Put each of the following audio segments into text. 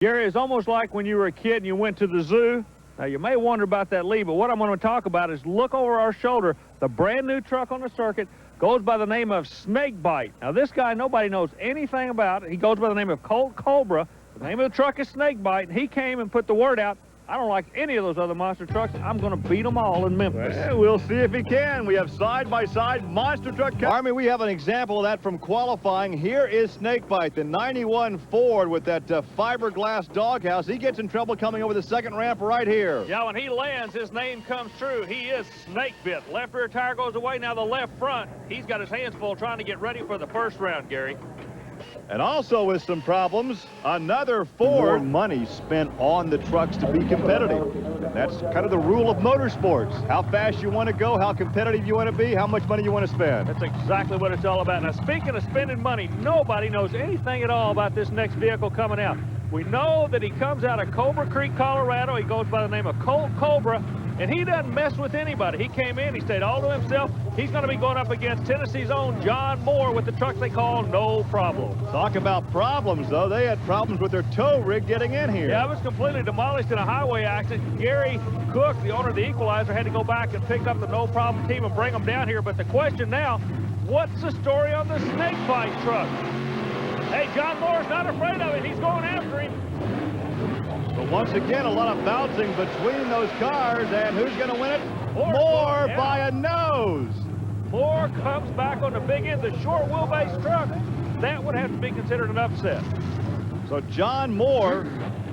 Gary, it's almost like when you were a kid and you went to the zoo. Now, you may wonder about that lead, but what I'm going to talk about is look over our shoulder. The brand new truck on the circuit goes by the name of Snakebite. Now, this guy, nobody knows anything about it. He goes by the name of Cobra. The name of the truck is Snakebite, and he came and put the word out. I don't like any of those other monster trucks. I'm going to beat them all in Memphis. Well, we'll see if he can. We have side-by-side monster truck. Army, we have an example of that from qualifying. Here is Snakebite, the 91 Ford with that fiberglass doghouse. He gets in trouble coming over the second ramp right here. Yeah, when he lands, his name comes true. He is Snakebit. Left rear tire goes away. Now the left front, he's got his hands full trying to get ready for the first round, Gary. And also with some problems, another Ford. More money spent on the trucks to be competitive. And that's kind of the rule of motorsports. How fast you want to go, how competitive you want to be, how much money you want to spend. That's exactly what it's all about. Now, speaking of spending money, nobody knows anything at all about this next vehicle coming out. We know that he comes out of Cobra Creek, Colorado. He goes by the name of Cobra, and he doesn't mess with anybody. He came in, he stayed all to himself. He's going to be going up against Tennessee's own John Moore with the truck they call No Problem. Talk about problems, though. They had problems with their tow rig getting in here. Yeah, it was completely demolished in a highway accident. Gary Cook, the owner of the Equalizer, had to go back and pick up the No Problem team and bring them down here. But the question now, what's the story on the Snakebite truck? Hey, John Moore's not afraid of it. He's going after him. But once again, a lot of bouncing between those cars, and who's going to win it? Moore yeah. by a nose. Moore comes back on the big end, the short wheelbase truck. That would have to be considered an upset. So John Moore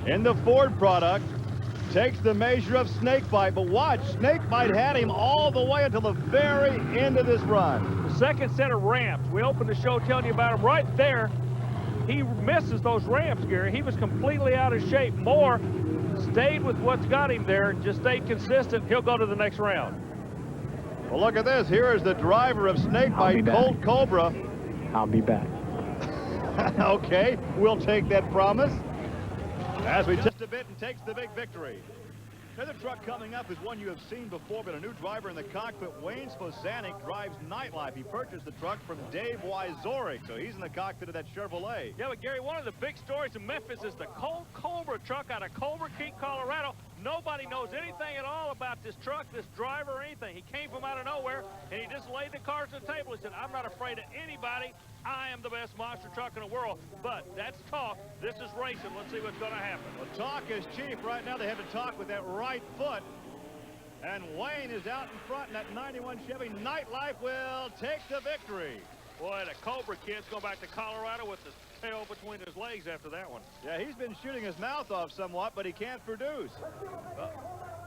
in the Ford product takes the measure of Snakebite, but watch, Snakebite had him all the way until the very end of this run. The second set of ramps, we opened the show telling you about them right there. He misses those ramps, Gary. He was completely out of shape. Moore stayed with what's got him there, just stayed consistent. He'll go to the next round. Well, look at this. Here is the driver of Snakebite, Cobra. I'll be back. Okay, we'll take that promise. As we just a bit and takes the big victory. Another truck coming up is one you have seen before, but a new driver in the cockpit. Wayne Sposanek drives Nightlife. He purchased the truck from Dave Wyzorek, so he's in the cockpit of that Chevrolet. Yeah, but Gary, one of the big stories in Memphis is the Cobra truck out of Cobra Creek, Colorado. Nobody knows anything at all about this truck, this driver, or anything. He came from out of nowhere, and he just laid the cards on the table. He said, I'm not afraid of anybody. I am the best monster truck in the world. But that's talk. This is racing. Let's see what's going to happen. Well, talk is cheap. Right now they have to talk with that right foot. And Wayne is out in front, and that 91 Chevy Nightlife will take the victory. Boy, the Cobra kid's going back to Colorado with his tail between his legs after that one. Yeah, he's been shooting his mouth off somewhat, but he can't produce.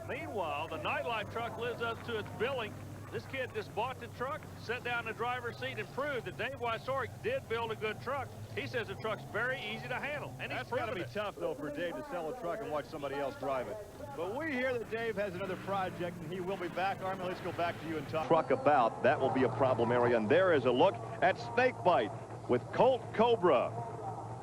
Meanwhile, the Nightlife truck lives up to its billing. This kid just bought the truck, sat down in the driver's seat, and proved that Dave Wyzorek did build a good truck. He says the truck's very easy to handle, and he's proven it. That's got to be tough, though, for Dave to sell a truck and watch somebody else drive it. But we hear that Dave has another project, and he will be back. Army, let's go back to you and talk. Truck about, that will be a problem area, and there is a look at Snakebite with Cobra.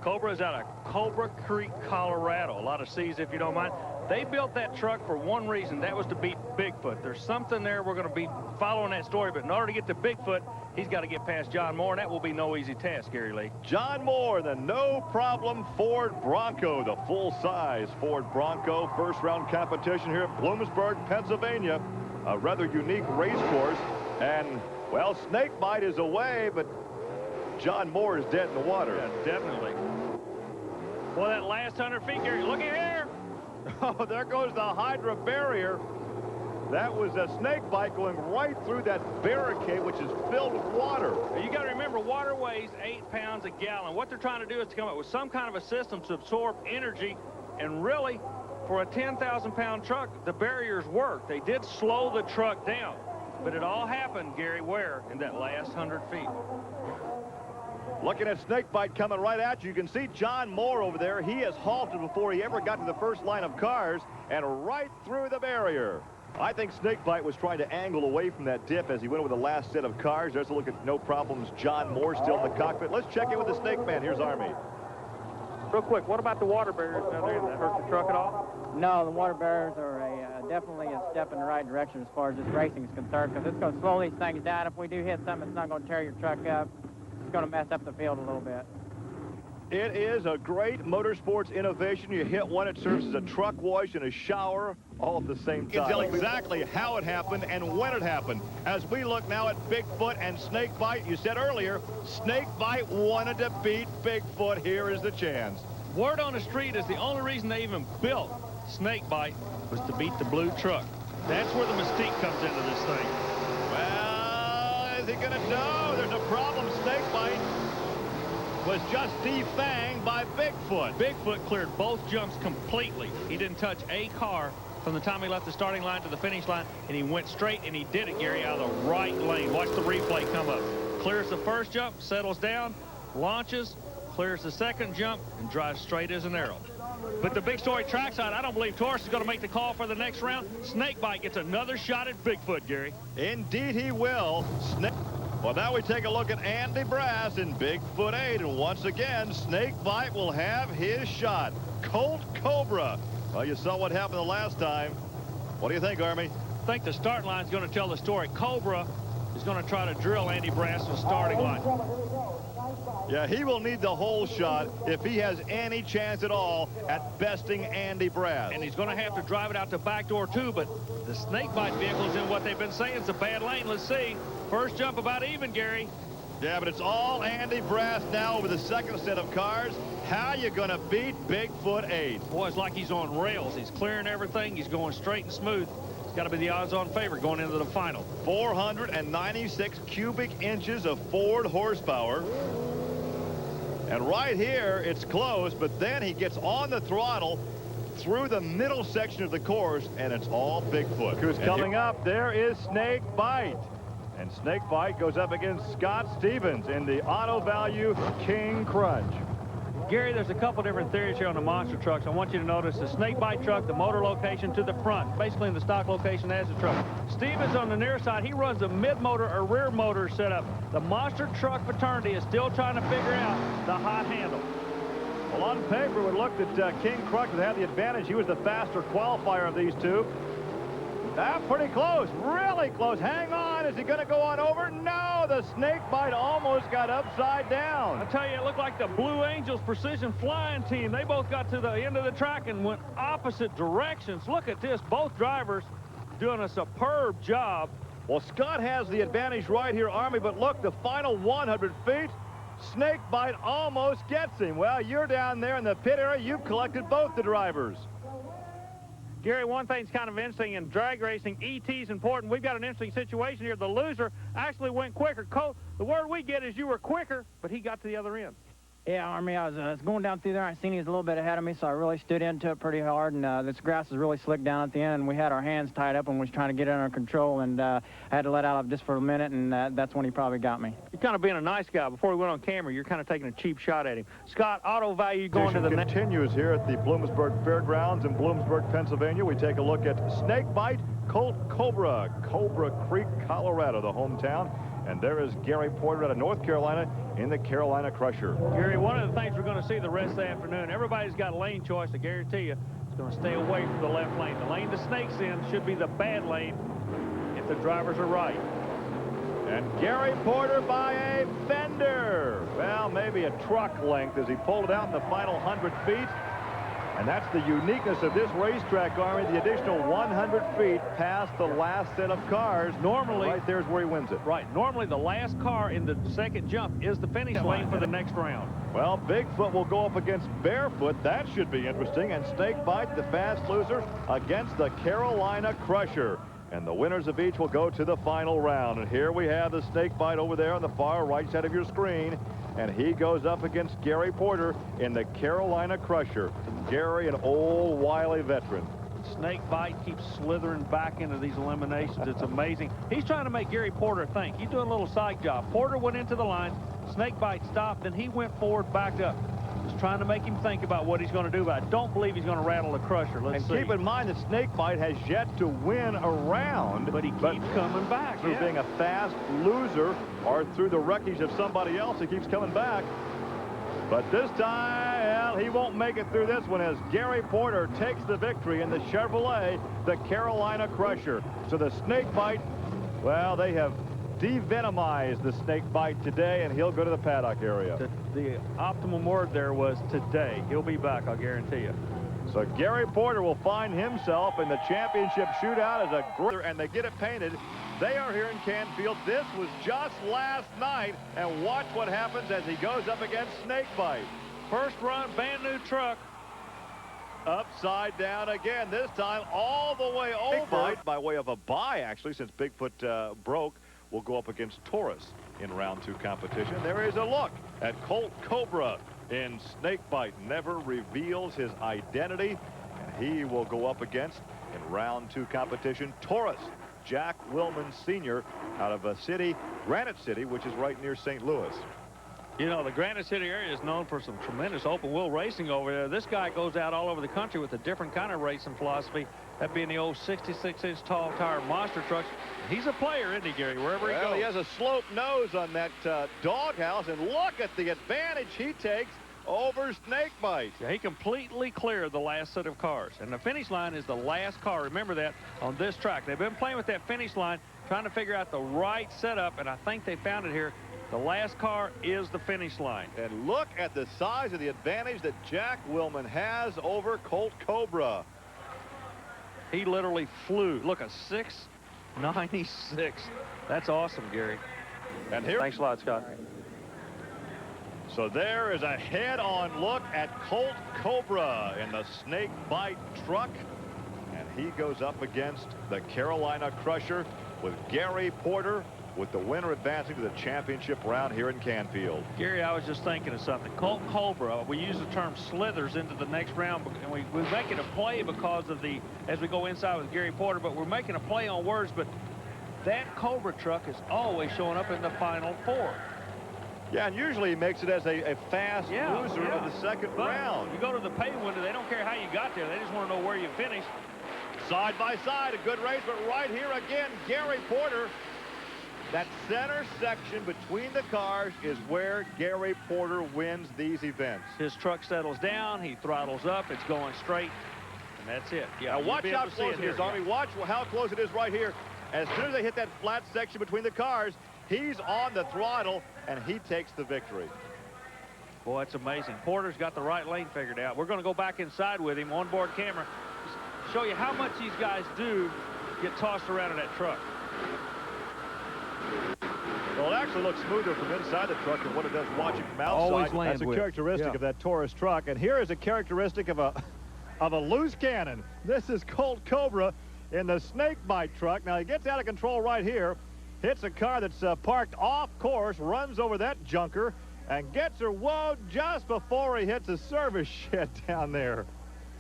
Cobra is out of Cobra Creek, Colorado. A lot of C's, if you don't mind. They built that truck for one reason. That was to beat Bigfoot. There's something there. We're going to be following that story. But in order to get to Bigfoot, he's got to get past John Moore, and that will be no easy task, Gary Lee. John Moore, the no-problem Ford Bronco, the full-size Ford Bronco. First-round competition here at Bloomsburg, Pennsylvania. A rather unique race course. And, well, Snakebite is away, but John Moore is dead in the water. Yeah, definitely. Well, that last 100 feet, Gary, look at here. Oh, there goes the Hydra barrier. That was a Snakebite going right through that barricade, which is filled with water. You got to remember, water weighs 8 pounds a gallon. What they're trying to do is to come up with some kind of a system to absorb energy. And really, for a 10,000-pound truck, the barriers work. They did slow the truck down. But it all happened, Gary, where? In that last 100 feet. Looking at Snakebite coming right at you. You can see John Moore over there. He has halted before he ever got to the first line of cars and right through the barrier. I think Snakebite was trying to angle away from that dip as he went over the last set of cars. There's a look at no problems. John Moore still in the cockpit. Let's check in with the Snake Man. Here's Army. Real quick, what about the water barriers down there? Did that hurt the truck at all? No, the water barriers are definitely a step in the right direction as far as this racing is concerned, because it's going to slow these things down. If we do hit something, it's not going to tear your truck up. It's going to mess up the field a little bit. It is a great motorsports innovation. You hit one, it serves as a truck wash and a shower all at the same time. You can tell exactly how it happened and when it happened. As we look now at Bigfoot and Snakebite, you said earlier, Snakebite wanted to beat Bigfoot. Here is the chance. Word on the street is the only reason they even built Snakebite was to beat the blue truck. That's where the mystique comes into this thing. Well, is he gonna know? There's a problem. Snakebite was just defanged by Bigfoot. Bigfoot cleared both jumps completely. He didn't touch a car from the time he left the starting line to the finish line, and he went straight, and he did it, Gary, out of the right lane. Watch the replay come up. Clears the first jump, settles down, launches, clears the second jump, and drives straight as an arrow. But the big story trackside, I don't believe Taurus is going to make the call for the next round. Snakebite gets another shot at Bigfoot, Gary. Indeed he will. Well, now we take a look at Andy Brass in Bigfoot 8, and once again, Snakebite will have his shot. Colt Cobra. Well, you saw what happened the last time. What do you think, Army? I think the starting line is going to tell the story. Cobra is going to try to drill Andy Brass to the starting line. Yeah, he will need the whole shot if he has any chance at all at besting Andy Brass. And he's going to have to drive it out the back door, too, but the Snakebite vehicle's in what they've been saying is a bad lane. Let's see. First jump about even, Gary. Yeah, but it's all Andy Brass now over the second set of cars. How you going to beat Bigfoot 8? Boy, it's like he's on rails. He's clearing everything. He's going straight and smooth. It's got to be the odds-on favorite going into the final. 496 cubic inches of Ford horsepower. And right here, it's close, but then he gets on the throttle through the middle section of the course, and it's all Bigfoot. Who's coming up? There is Snakebite. And Snakebite goes up against Scott Stevens in the Auto Value King Crunch. Gary, there's a couple different theories here on the monster trucks. I want you to notice the Snakebite truck, the motor location to the front, basically in the stock location as the truck. Stevens on the near side, he runs a mid-motor or rear motor setup. The monster truck fraternity is still trying to figure out the hot handle. Well, on paper, it would look that King Crunch would have the advantage. He was the faster qualifier of these two. Pretty close, really close. Hang on, is he going to go on over? No, the Snakebite almost got upside down. I tell you, it looked like the Blue Angels Precision Flying Team. They both got to the end of the track and went opposite directions. Look at this, both drivers doing a superb job. Well, Scott has the advantage right here, Army, but look, the final 100 feet, Snakebite almost gets him. Well, you're down there in the pit area. You've collected both the drivers. Gary, one thing's kind of interesting in drag racing, ET's important. We've got an interesting situation here. The loser actually went quicker. Colt, the word we get is you were quicker, but he got to the other end. Yeah, Army, I was going down through there. I seen he was a little bit ahead of me, so I really stood into it pretty hard. And this grass is really slick down at the end, and we had our hands tied up and was trying to get it under control. And I had to let out just for a minute, and that's when he probably got me. You're kind of being a nice guy. Before we went on camera, you're kind of taking a cheap shot at him. Scott, Auto Value going to the next. Continues here at the Bloomsburg Fairgrounds in Bloomsburg, Pennsylvania. We take a look at Snakebite, Colt Cobra, Cobra Creek, Colorado, the hometown. And there is Gary Porter out of North Carolina in the Carolina Crusher. Gary, one of the things we're going to see the rest of the afternoon, everybody's got a lane choice. I guarantee you it's going to stay away from the left lane. The lane the snake's in should be the bad lane if the drivers are right. And Gary Porter by a fender. Well, maybe a truck length as he pulled it out in the final 100 feet. And that's the uniqueness of this racetrack, Army, the additional 100 feet past the last set of cars. Normally, right there's where he wins it. Right. Normally, the last car in the second jump is the finish lane for the next round. Well, Bigfoot will go up against Barefoot. That should be interesting. And Snakebite, the fast loser, against the Carolina Crusher. And the winners of each will go to the final round. And here we have the Snakebite over there on the far right side of your screen. And he goes up against Gary Porter in the Carolina Crusher. Gary, an old, wily veteran. Snakebite keeps slithering back into these eliminations. It's amazing. He's trying to make Gary Porter think. He's doing a little side job. Porter went into the line. Snakebite stopped, and he went forward, backed up. Just trying to make him think about what he's going to do. But I don't believe he's going to rattle the Crusher. Let's see. Keep in mind that Snakebite has yet to win a round. But he keeps coming back. Through being a fast loser or through the wreckage of somebody else, he keeps coming back. But this time, well, he won't make it through this one as Gary Porter takes the victory in the Chevrolet, the Carolina Crusher. So the Snakebite, well, they have devenomized the Snakebite today, and he'll go to the paddock area. the optimum word there was today. He'll be back, I'll guarantee you. So Gary Porter will find himself in the championship shootout as a great, and they get it painted. They are here in Canfield. This was just last night, and watch what happens as he goes up against Snakebite. First run, brand new truck. Upside down again, this time all the way over. By way of a bye, actually, since Bigfoot broke, will go up against Taurus in round 2 competition. There is a look at Colt Cobra in Snakebite. Never reveals his identity, and he will go up against, in round 2 competition, Taurus, Jack Willman Sr. out of a city, Granite City, which is right near St. Louis. You know, the Granite City area is known for some tremendous open wheel racing over there. This guy goes out all over the country with a different kind of racing philosophy. That being the old 66-inch tall tire monster trucks. He's a player, isn't he, Gary, wherever he goes? He has a slope nose on that doghouse, and look at the advantage he takes over Snakebite. Yeah, he completely cleared the last set of cars, and the finish line is the last car. Remember that on this track. They've been playing with that finish line, trying to figure out the right setup, and I think they found it here. The last car is the finish line. And look at the size of the advantage that Jack Willman has over Colt Cobra. He literally flew. Look, a 696. That's awesome, Gary. And here, thanks a lot, Scott. So there is a head-on look at Colt Cobra in the Snakebite truck. And he goes up against the Carolina Crusher with Gary Porter, with the winner advancing to the championship round here in Canfield. Gary, I was just thinking of something. Colt Cobra, we use the term slithers into the next round, and we're making a play because of the, as we go inside with Gary Porter, but we're making a play on words, but that Cobra truck is always showing up in the Final 4. Yeah, and usually he makes it as a fast loser of the second round. You go to the pay window, they don't care how you got there. They just want to know where you finished. Side by side, a good race, but right here again, Gary Porter. That center section between the cars is where Gary Porter wins these events. His truck settles down, he throttles up, it's going straight, and that's it. Yeah, now watch how close it is, Army. Watch how close it is right here. As soon as they hit that flat section between the cars, he's on the throttle, and he takes the victory. Boy, it's amazing. Porter's got the right lane figured out. We're going to go back inside with him, onboard camera, show you how much these guys do get tossed around in that truck. Well, it actually looks smoother from inside the truck than what it does watching from outside. Always land That's a characteristic of that Taurus truck. And here is a characteristic of a loose cannon. This is Colt Cobra in the Snakebite truck. Now, he gets out of control right here, hits a car that's parked off course, runs over that junker, and gets her woed just before he hits a service shed down there.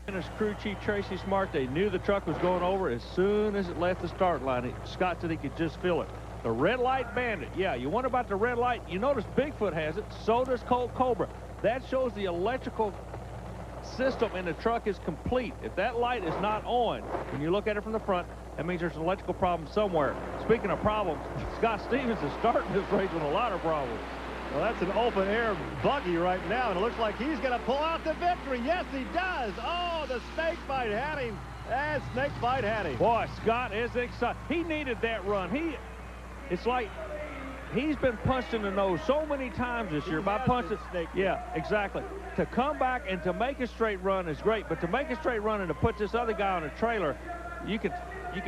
And his crew chief, Tracy Smart, they knew the truck was going over as soon as it left the start line. Scott said he could just feel it. The red light bandit. Yeah, you wonder about the red light. You notice Bigfoot has it. So does Colt Cobra. That shows the electrical system in the truck is complete. If that light is not on, when you look at it from the front, that means there's an electrical problem somewhere. Speaking of problems, Scott Stevens is starting this race with a lot of problems. Well, that's an open-air buggy right now, and it looks like he's going to pull out the victory. Yes, he does. Oh, the Snakebite had him. And Snakebite had him. Boy, Scott is excited. He needed that run. It's like he's been punched in the nose so many times this year by punching. Yeah, exactly. To come back and to make a straight run is great, but to make a straight run and to put this other guy on a trailer, you could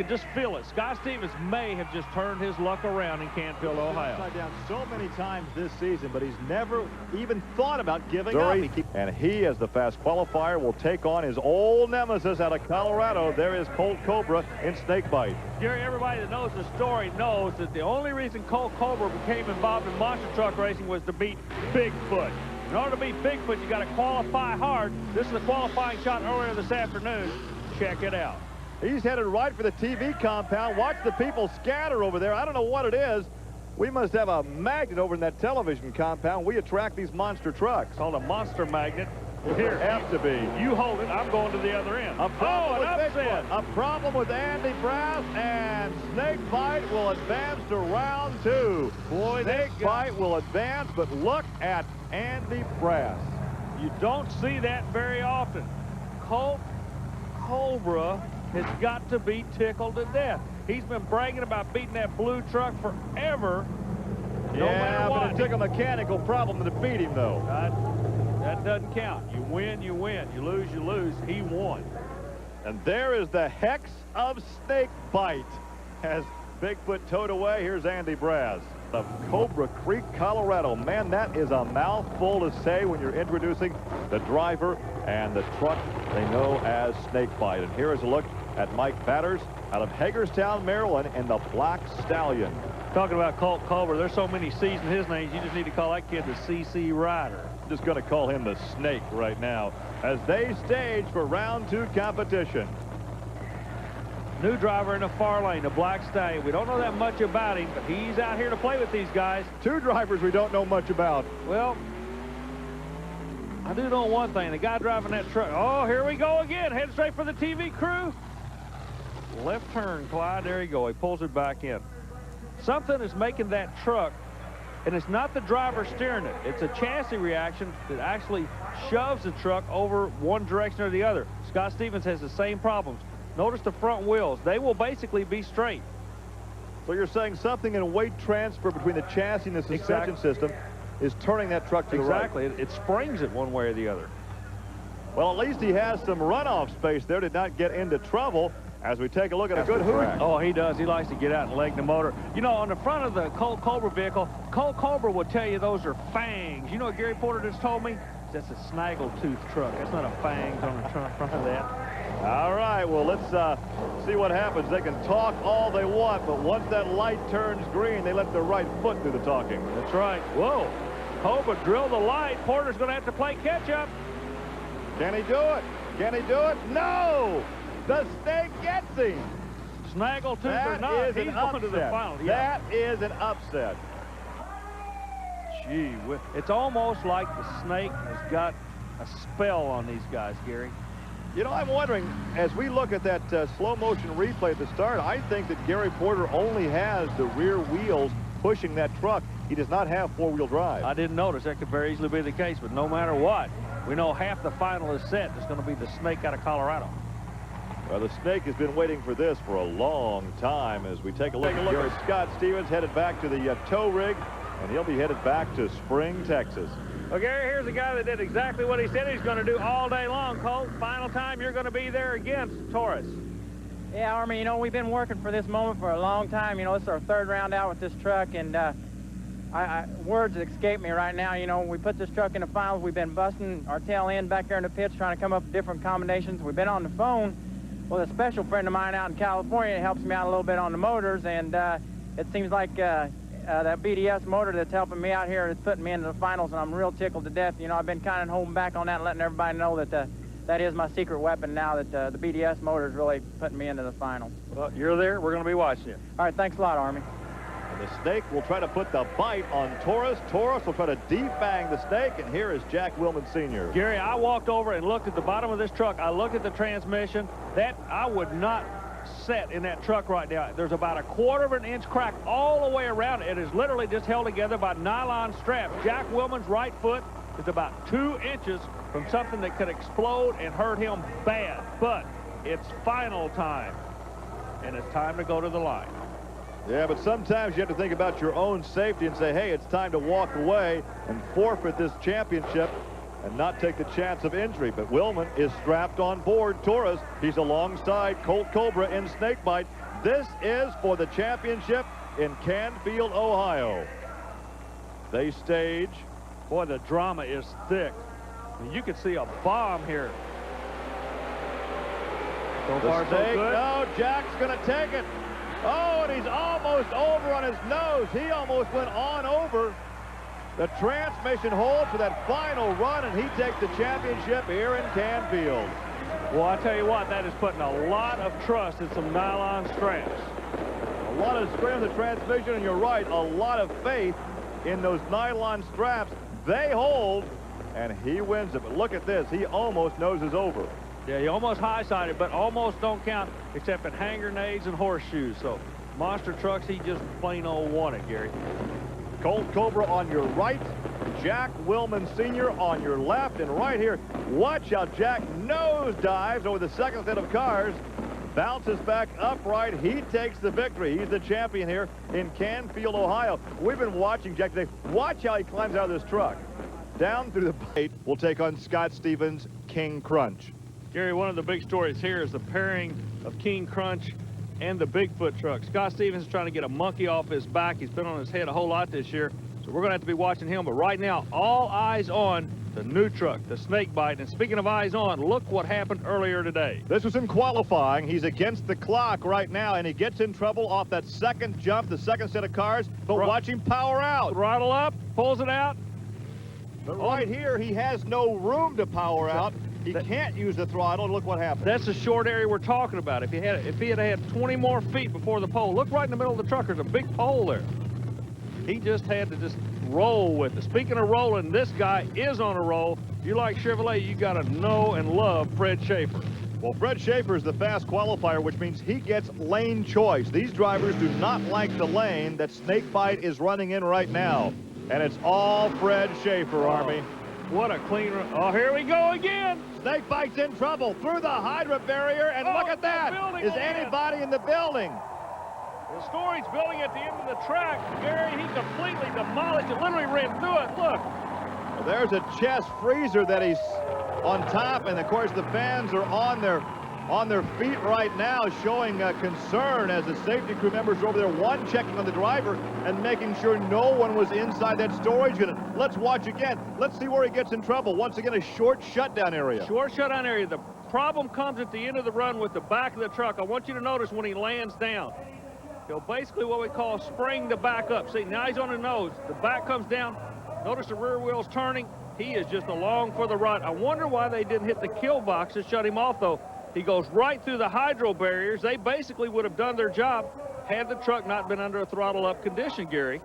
just feel it. Scott Stevens may have just turned his luck around in Canfield, Ohio. Upside down so many times this season, but he's never even thought about giving up. And he, as the fast qualifier, will take on his old nemesis out of Colorado. There is Colt Cobra in Snakebite. Gary, everybody that knows the story knows that the only reason Colt Cobra became involved in monster truck racing was to beat Bigfoot. In order to beat Bigfoot, you got to qualify hard. This is the qualifying shot earlier this afternoon. Check it out. He's headed right for the TV compound. Watch the people scatter over there. I don't know what it is. We must have a magnet over in that television compound. We attract these monster trucks. Called a monster magnet. Well, here, have to be. You hold it. I'm going to the other end. A problem with Andy Brass, and Snakebite will advance to round 2. Boy, Snakebite will advance, but look at Andy Brass. You don't see that very often. Colt Cobra has got to be tickled to death. He's been bragging about beating that blue truck forever. no matter what. But it took a mechanical problem to defeat him, though. That doesn't count. You win, you win. You lose, you lose. He won. And there is the hex of snake bite as Bigfoot towed away. Here's Andy Braz of Cobra Creek, Colorado. Man, that is a mouthful to say when you're introducing the driver and the truck they know as snake bite. And here is a look at Mike Batters out of Hagerstown, Maryland, in the Black Stallion. Talking about Colt Cobra, there's so many C's in his name, you just need to call that kid the CC Rider. I'm just going to call him the Snake right now as they stage for round 2 competition. New driver in the far lane, the Black Stallion. We don't know that much about him, but he's out here to play with these guys. 2 drivers we don't know much about. Well, I do know one thing. The guy driving that truck. Oh, here we go again. Head straight for the TV crew. Left turn, Clyde. There you go. He pulls it back in. Something is making that truck, and it's not the driver steering it. It's a chassis reaction that actually shoves the truck over one direction or the other. Scott Stevens has the same problems. Notice the front wheels. They will basically be straight. So you're saying something in weight transfer between the chassis and the suspension system is turning that truck to the right. Exactly. It springs it one way or the other. Well, at least he has some runoff space there. Did not get into trouble as we take a look at a good hoot. Oh, he does. He likes to get out and leg the motor. You know, on the front of the Colt Cobra vehicle, Colt Cobra will tell you those are fangs. You know what Gary Porter just told me? That's a snaggle-tooth truck. That's not a fangs on the front of that. All right, well, let's see what happens. They can talk all they want, but once that light turns green, they let their right foot do the talking. That's right. Whoa. Cobra drilled the light. Porter's going to have to play catch-up. Can he do it? Can he do it? No! The Snake gets him. Snaggletooth That or not, is he's an going to the upset. final. Yeah. That is an upset. Gee, it's almost like the Snake has got a spell on these guys, Gary. You know, I'm wondering, as we look at that slow motion replay at the start, I think that Gary Porter only has the rear wheels pushing that truck. He does not have four-wheel drive. I didn't notice. That could very easily be the case, but no matter what, we know half the final is set. It's going to be the Snake out of Colorado. Well, the Snake has been waiting for this for a long time. As we take a look at Scott Stevens headed back to the tow rig, and he'll be headed back to Spring, Texas. Well, Gary, here's a guy that did exactly what he said he's going to do all day long, Colt. Final time you're going to be there against Taurus. Yeah, Army, you know, we've been working for this moment for a long time. You know, this is our third round out with this truck, and words escape me right now. You know, we put this truck in the finals. We've been busting our tail end back there in the pits trying to come up with different combinations. We've been on the phone with a special friend of mine out in California. It helps me out a little bit on the motors, and it seems like that BDS motor that's helping me out here is putting me into the finals, and I'm real tickled to death. You know, I've been kind of holding back on that and letting everybody know that that is my secret weapon now, that the BDS motor is really putting me into the finals. Well, you're there. We're going to be watching you. All right, thanks a lot, Army. And the Snake will try to put the bite on Taurus. Taurus will try to defang the Snake, and here is Jack Willman Sr. Gary, I walked over and looked at the bottom of this truck. I looked at the transmission. That I would not set in that truck right now. There's about a 1/4 of an inch crack all the way around it. It is literally just held together by nylon straps. Jack Willman's right foot is about 2 inches from something that could explode and hurt him bad. But it's final time, and it's time to go to the line. Yeah, but sometimes you have to think about your own safety and say, hey, it's time to walk away and forfeit this championship and not take the chance of injury. But Willman is strapped on board Taurus. He's alongside Colt Cobra in Snakebite. This is for the championship in Canfield, Ohio. They stage. Boy, the drama is thick. You could see a bomb here. So far, so good. No, Jack's going to take it. Oh, and he's almost over on his nose. He almost went on over. The transmission holds for that final run, and he takes the championship here in Canfield. Well, I tell you what, that is putting a lot of trust in some nylon straps. A lot of strain on the transmission, and you're right, a lot of faith in those nylon straps. They hold, and he wins it. But look at this. He almost noses over. Yeah, he almost high-sided, but almost don't count except in hand grenades and horseshoes. So monster trucks, he just plain old won it, Gary. Colt Cobra on your right, Jack Willman Sr. on your left, and right here, watch how Jack nose dives over the second set of cars. bounces back upright. He takes the victory. He's the champion here in Canfield, Ohio. We've been watching Jack today. Watch how he climbs out of this truck. Down through the bait, we'll take on Scott Stevens' King Crunch. Gary, one of the big stories here is the pairing of King Crunch and the Bigfoot truck. Scott Stevens is trying to get a monkey off his back. He's been on his head a whole lot this year, so we're going to have to be watching him. But right now, all eyes on the new truck, the Snakebite. And speaking of eyes on, look what happened earlier today. This was in qualifying. He's against the clock right now, and he gets in trouble off that second jump, the second set of cars. But watch him power out. Throttle up, pulls it out. But right here, he has no room to power out. He can't use the throttle. Look what happened. That's the short area we're talking about. If he had had 20 more feet before the pole, look right in the middle of the truck. There's a big pole there. He just had to just roll with it. Speaking of rolling, this guy is on a roll. If you like Chevrolet, you got to know and love Fred Schaefer. Well, Fred Schaefer is the fast qualifier, which means he gets lane choice. These drivers do not like the lane that Snakebite is running in right now. And it's all Fred Schaefer, Army. What a clean run. Oh, here we go again. Snakebite's in trouble through the Hydra barrier, and look at that. Is anybody in the building? The story's building at the end of the track. Gary, he completely demolished it, literally ran through it. Look. Well, there's a chest freezer that he's on top, and of course the fans are on their feet right now, showing concern as the safety crew members are over there, one checking on the driver and making sure no one was inside that storage unit. Let's watch again. Let's see where he gets in trouble. Once again, a short shutdown area. Short shutdown area. The problem comes at the end of the run with the back of the truck. I want you to notice when he lands down, he'll basically what we call spring the back up. See, now he's on the nose. The back comes down. Notice the rear wheel's turning. He is just along for the ride. I wonder why they didn't hit the kill box to shut him off, though. He goes right through the hydro barriers. They basically would have done their job had the truck not been under a throttle-up condition, Gary.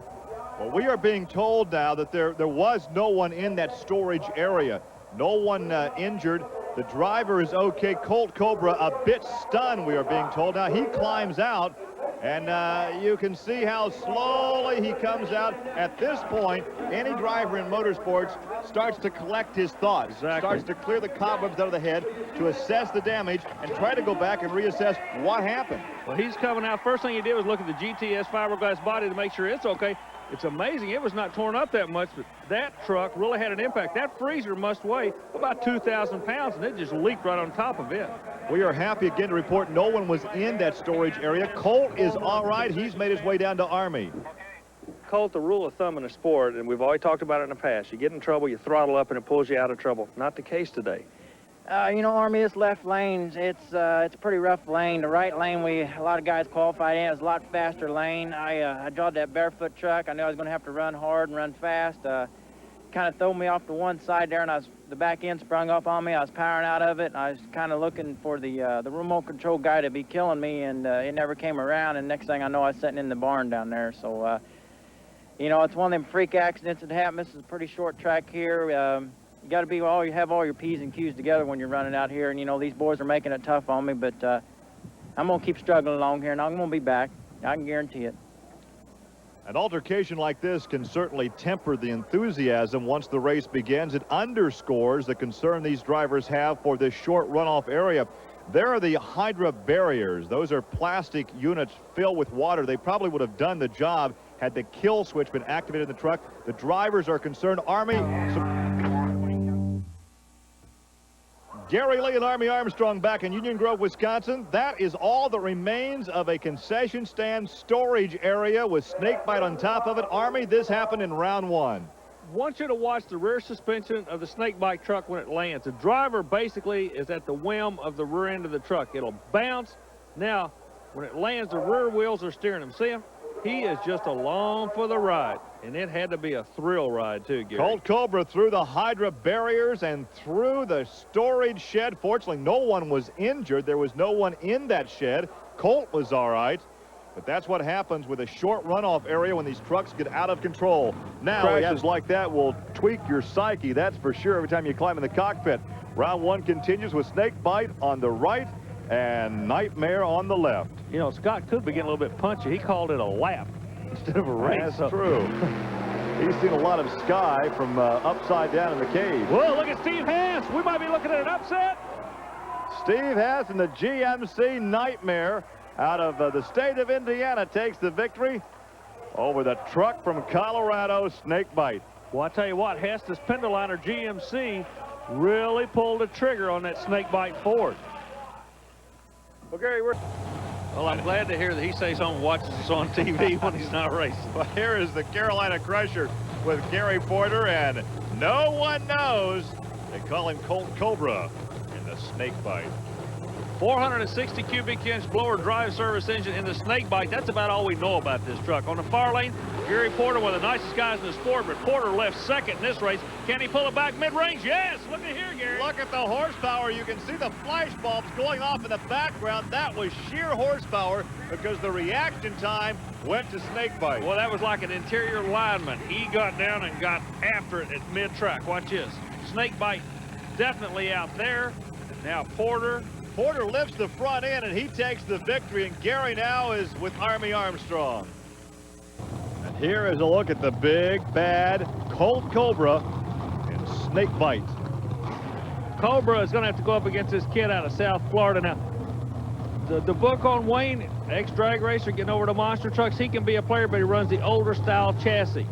Well, we are being told now that there was no one in that storage area. No one injured. The driver is okay. Colt Cobra a bit stunned, we are being told. Now he climbs out, and you can see how slowly he comes out. At this point, any driver in motorsports starts to collect his thoughts. Exactly. Starts to clear the cobwebs out of the head, to assess the damage, and try to go back and reassess what happened. Well, he's coming out. First thing he did was look at the GTS fiberglass body to make sure it's okay. It's amazing. It was not torn up that much, but that truck really had an impact. That freezer must weigh about 2,000 pounds, and it just leaked right on top of it. We are happy again to report no one was in that storage area. Colt is all right. He's made his way down to Army. Colt, the rule of thumb in the sport, and we've always talked about it in the past, you get in trouble, you throttle up, and it pulls you out of trouble. Not the case today. You know, Army, this left lane, it's a pretty rough lane. The right lane, a lot of guys qualified in. It's a lot faster lane. I drove that barefoot truck. I knew I was going to have to run hard and run fast. Kind of threw me off to one side there, and the back end sprung up on me. I was powering out of it, and I was kind of looking for the remote control guy to be killing me, and it never came around. And next thing I know, I was sitting in the barn down there. So, you know, it's one of them freak accidents that happen. This is a pretty short track here. You got to be you have all your P's and Q's together when you're running out here, and you know these boys are making it tough on me, but I'm gonna keep struggling along here, and I'm gonna be back. I can guarantee it. An altercation like this can certainly temper the enthusiasm once the race begins. It underscores the concern these drivers have for this short runoff area. There are the Hydra barriers. Those are plastic units filled with water. They probably would have done the job had the kill switch been activated in the truck. The drivers are concerned. Army. Gary Lee and Army Armstrong back in Union Grove, Wisconsin. That is all that remains of a concession stand storage area with Snakebite on top of it. Army, this happened in round one. I want you to watch the rear suspension of the Snakebite truck when it lands. The driver basically is at the whim of the rear end of the truck. It'll bounce. Now, when it lands, the rear wheels are steering him. See him? He is just along for the ride, and it had to be a thrill ride too, Gary. Colt Cobra through the Hydra barriers and through the storage shed. Fortunately, no one was injured. There was no one in that shed. Colt was all right, but that's what happens with a short runoff area when these trucks get out of control. Now, crashes like that will tweak your psyche, that's for sure, every time you climb in the cockpit. Round one continues with Snakebite on the right and Nightmare on the left. You know, Scott could be getting a little bit punchy. He called it a lap instead of a race. That's true. He's seen a lot of sky from upside down in the cave. Well, look at Steve Hance. We might be looking at an upset. Steve Hess and the GMC Nightmare out of the state of Indiana takes the victory over the truck from Colorado, Snakebite. Well, I tell you what, Hess's Pendoliner GMC really pulled the trigger on that Snakebite Ford. Well, Gary, Well, I'm glad to hear that he stays home and watches us on TV when he's not racing. Well, here is the Carolina Crusher with Gary Porter, and no one knows. They call him Colt Cobra in the Snakebite. 460 cubic inch blower drive service engine in the Snakebite. That's about all we know about this truck. On the far lane, Gary Porter, one of the nicest guys in the sport, but Porter left second in this race. Can he pull it back mid-range? Yes! Look at here, Gary. Look at the horsepower. You can see the flash bulbs going off in the background. That was sheer horsepower because the reaction time went to Snakebite. Well, that was like an interior lineman. He got down and got after it at mid-track. Watch this. Snakebite definitely out there. Now Porter lifts the front end, and he takes the victory, and Gary now is with Army Armstrong. And here is a look at the big, bad Colt Cobra in Snakebite. Cobra is going to have to go up against this kid out of South Florida. Now, the book on Wayne, ex-drag racer, getting over to monster trucks, he can be a player, but he runs the older style chassis.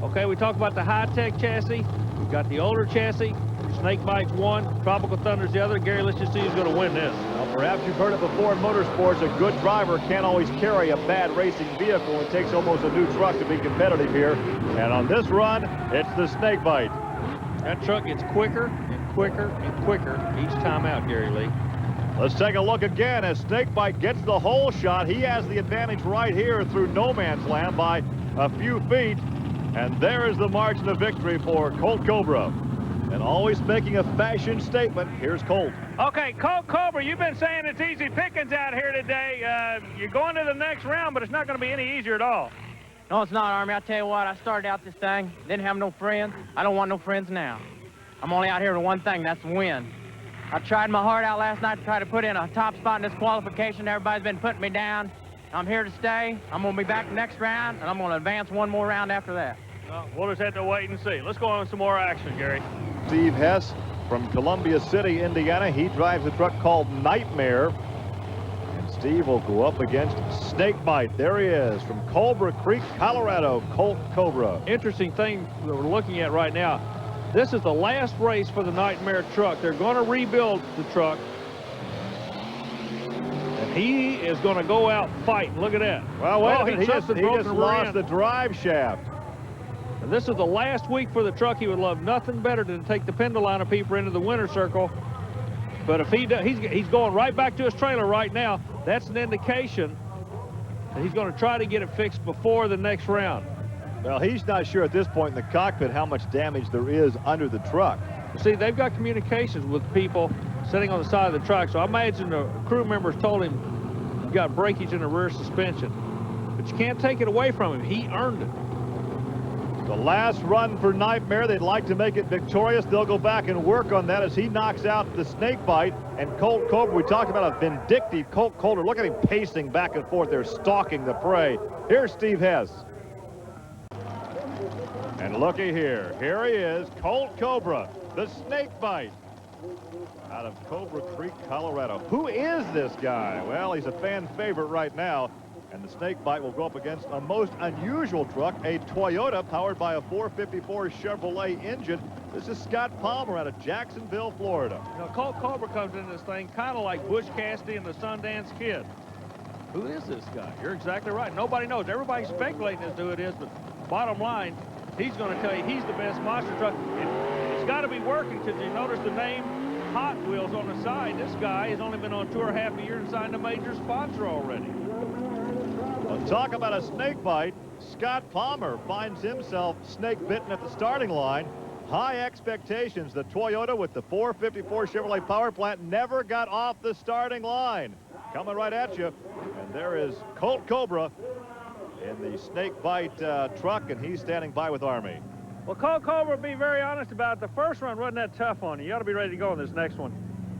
Okay, we talk about the high-tech chassis. We've got the older chassis. Snakebite's one, Tropical Thunder's the other. Gary, let's just see who's going to win this. Well, perhaps you've heard it before in motorsports, a good driver can't always carry a bad racing vehicle. It takes almost a new truck to be competitive here. And on this run, it's the Snakebite. That truck gets quicker and quicker and quicker each time out, Gary Lee. Let's take a look again as Snakebite gets the hole shot. He has the advantage right here through no man's land by a few feet. And there is the margin of victory for Colt Cobra. And always making a fashion statement, here's Colt. Okay, Colt Cobra, you've been saying it's easy pickings out here today. You're going to the next round, but it's not going to be any easier at all. No, it's not, Army. I tell you what, I started out this thing, didn't have no friends. I don't want no friends now. I'm only out here for one thing, that's win. I tried my heart out last night to try to put in a top spot in this qualification. Everybody's been putting me down. I'm here to stay. I'm going to be back next round, and I'm going to advance one more round after that. Well, we'll just have to wait and see. Let's go on some more action, Gary. Steve Hess from Columbia City, Indiana. He drives a truck called Nightmare. And Steve will go up against Snakebite. There he is from Culver Creek, Colorado, Colt Cobra. Interesting thing that we're looking at right now. This is the last race for the Nightmare truck. They're going to rebuild the truck. And he is going to go out fighting. Look at that. Well, wait a minute. He just broken lost the drive shaft. And this is the last week for the truck. He would love nothing better than to take the Pendoliner peeper into the winner's circle. But if he does, he's going right back to his trailer right now. That's an indication that he's going to try to get it fixed before the next round. Well, he's not sure at this point in the cockpit how much damage there is under the truck. See, they've got communications with people sitting on the side of the truck. So I imagine the crew members told him, you've got breakage in the rear suspension. But you can't take it away from him. He earned it. The last run for Nightmare, they'd like to make it victorious. They'll go back and work on that as he knocks out the Snakebite. And Colt Cobra, we talked about a vindictive Colt Cobra. Look at him pacing back and forth there, stalking the prey. Here's Steve Hess. And looky here. Here he is, Colt Cobra, the Snakebite, out of Cobra Creek, Colorado. Who is this guy? Well, he's a fan favorite right now. And the Snakebite will go up against a most unusual truck, a Toyota powered by a 454 Chevrolet engine. This is Scott Palmer out of Jacksonville, Florida. You know, Colt Cobra comes into this thing kind of like Butch Cassidy and the Sundance Kid. Who is this guy? You're exactly right. Nobody knows. Everybody's speculating as to who it is, but bottom line, he's going to tell you he's the best monster truck. It's got to be working because you notice the name Hot Wheels on the side. This guy has only been on tour half a year and signed a major sponsor already. Well, talk about a snakebite. Scott Palmer finds himself snake bitten at the starting line. High expectations. The Toyota with the 454 Chevrolet power plant never got off the starting line. Coming right at you. And there is Colt Cobra in the snakebite truck, and he's standing by with Army. Well, Colt Cobra, be very honest about it. The first run wasn't that tough on you. You ought to be ready to go on this next one.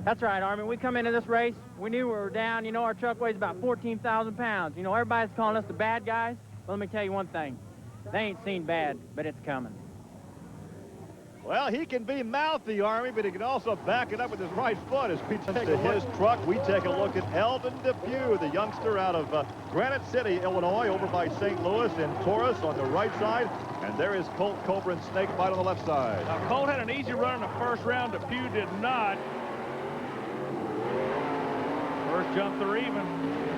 That's right, Army. We come into this race, we knew we were down. You know, our truck weighs about 14,000 pounds. You know, everybody's calling us the bad guys. Well, let me tell you one thing. They ain't seen bad, but it's coming. Well, he can be mouthy, Army, but he can also back it up with his right foot. As we take to his truck, we take a look at Eldon Depew, the youngster out of Granite City, Illinois, over by St. Louis, and Taurus on the right side. And there is Colt, Cobra, and Snakebite on the left side. Now, Colt had an easy run in the first round. Depew did not. First jump, they're even.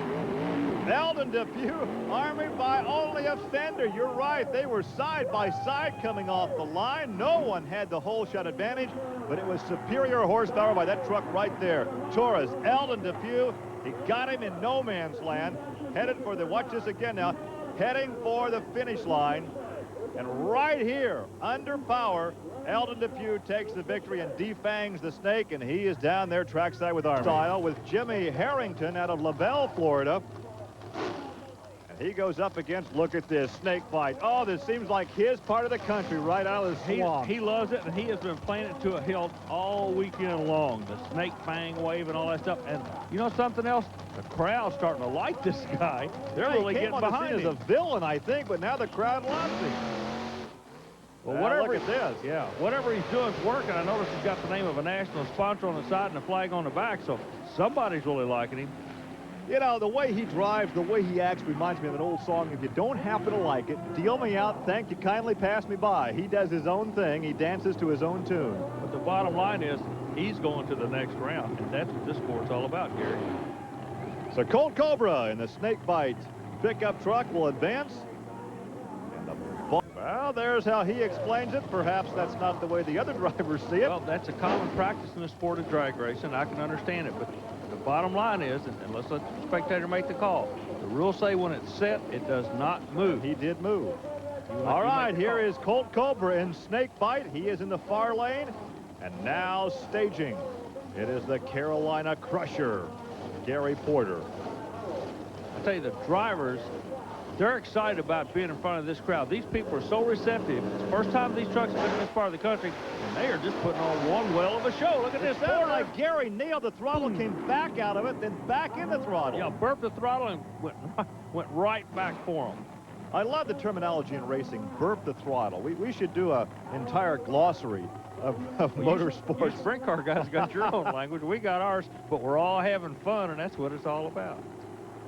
Eldon Depew, Army, by only a fender. You're right. They were side by side coming off the line. No one had the hole shot advantage, but it was superior horsepower by that truck right there. Taurus, Eldon Depew, he got him in no man's land. Headed for the, watch this again now, heading for the finish line. And right here, under power, Eldon Depew takes the victory and defangs the snake, and he is down there trackside with Army. Style with Jimmy Harrington out of LaBelle, Florida. He goes up against, look at this, Snakebite. Oh, this seems like his part of the country, right out of the swamp. He loves it, and he has been playing it to a hilt all weekend long. The snake fang wave and all that stuff. And you know something else? The crowd's starting to like this guy. They're really getting behind him. As a villain, I think, but now the crowd loves him. Well, whatever, look at this. Yeah, whatever he's doing is working. I noticed he's got the name of a national sponsor on the side and a flag on the back, so somebody's really liking him. You know, the way he drives, the way he acts reminds me of an old song. If you don't happen to like it, deal me out, thank you, kindly pass me by. He does his own thing. He dances to his own tune. But the bottom line is he's going to the next round, and that's what this sport's all about, Gary. So Colt Cobra in the Snakebite pickup truck will advance. Well, there's how he explains it. Perhaps that's not the way the other drivers see it. Well, that's a common practice in the sport of drag racing. I can understand it, but the bottom line is, and let's let the spectator make the call, the rules say when it's set, it does not move. He did move. All right, here is Colt Cobra in Snakebite. He is in the far lane, and now staging. It is the Carolina Crusher, Gary Porter. I tell you, the drivers, they're excited about being in front of this crowd. These people are so receptive. It's the first time these trucks have been in this part of the country, and they are just putting on one well of a show. Look at this. It sounded like Gary nailed the throttle, came back out of it, then back in the throttle. Yeah, burped the throttle and went right back for him. I love the terminology in racing, burp the throttle. We should do an entire glossary of motorsports. You sprint car guys got your own language. We got ours, but we're all having fun, and that's what it's all about.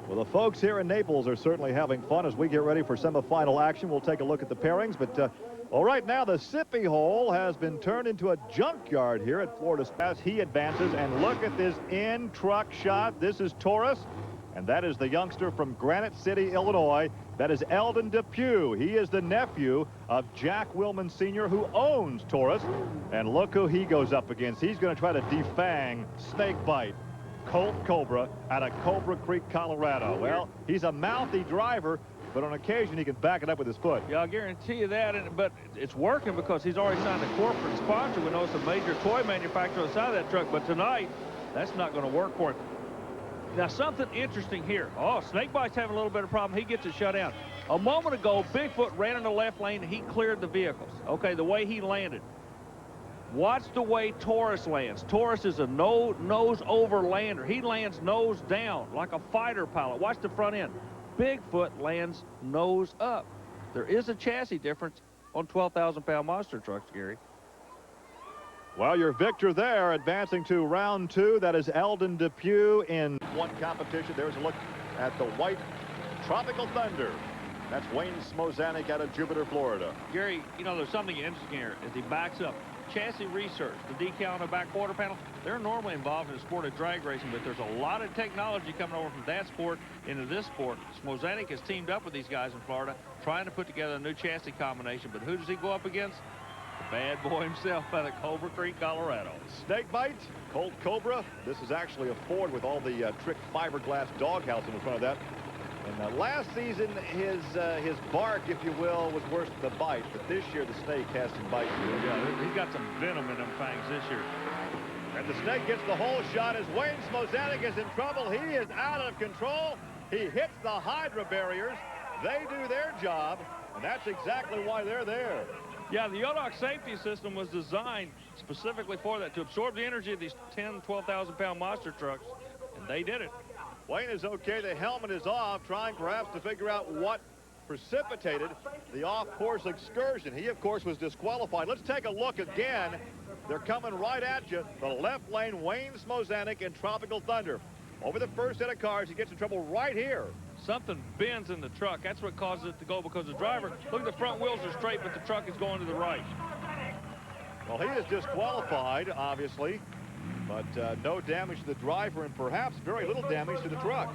Well, the folks here in Naples are certainly having fun as we get ready for semifinal action. We'll take a look at the pairings, but all right, now the Sippy hole has been turned into a junkyard here at Florida as he advances, and look at this in-truck shot. This is Taurus, and that is the youngster from Granite City, Illinois. That is Eldon Depew. He is the nephew of Jack Willman Sr., who owns Taurus, and look who he goes up against. He's going to try to defang Snakebite. Colt Cobra out of Cobra Creek, Colorado. Well, he's a mouthy driver, but on occasion he can back it up with his foot. Yeah, I'll guarantee you that, but it's working because he's already signed a corporate sponsor. We know it's a major toy manufacturer on the side of that truck, but tonight, that's not going to work for him. Now, something interesting here. Oh, Snakebite's having a little bit of problem. He gets it shut down. A moment ago, Bigfoot ran in the left lane, and he cleared the vehicles. Okay, the way he landed. Watch the way Taurus lands. Taurus is a nose-over lander. He lands nose down like a fighter pilot. Watch the front end. Bigfoot lands nose up. There is a chassis difference on 12,000-pound monster trucks, Gary. Well, your victor there, advancing to round two. That is Eldon Depew in one competition. There's a look at the white Tropical Thunder. That's Wayne Smozanik out of Jupiter, Florida. Gary, you know, there's something interesting here as he backs up. Chassis research, the decal on the back quarter panel, they're normally involved in the sport of drag racing, but there's a lot of technology coming over from that sport into this sport. Smozanik has teamed up with these guys in Florida, trying to put together a new chassis combination, but who does he go up against? The bad boy himself out of Cobra Creek, Colorado. Snakebite, Colt Cobra. This is actually a Ford with all the trick fiberglass doghouse in front of that. And last season, his bark, if you will, was worse than the bite. But this year, the snake has some bite. Yeah, he's got some venom in them fangs this year. And the snake gets the whole shot as Wayne Smozanik is in trouble. He is out of control. He hits the Hydra barriers. They do their job, and that's exactly why they're there. Yeah, the Yodoc safety system was designed specifically for that, to absorb the energy of these 10, 12,000-pound monster trucks, and they did it. Wayne is okay. The helmet is off, trying perhaps to figure out what precipitated the off-course excursion. He, of course, was disqualified. Let's take a look again. They're coming right at you. The left lane, Wayne Smozanic and Tropical Thunder. Over the first set of cars, he gets in trouble right here. Something bends in the truck. That's what causes it to go, because the driver, look, the front wheels are straight, but the truck is going to the right. Well, he is disqualified, obviously, but no damage to the driver and perhaps very little damage to the truck.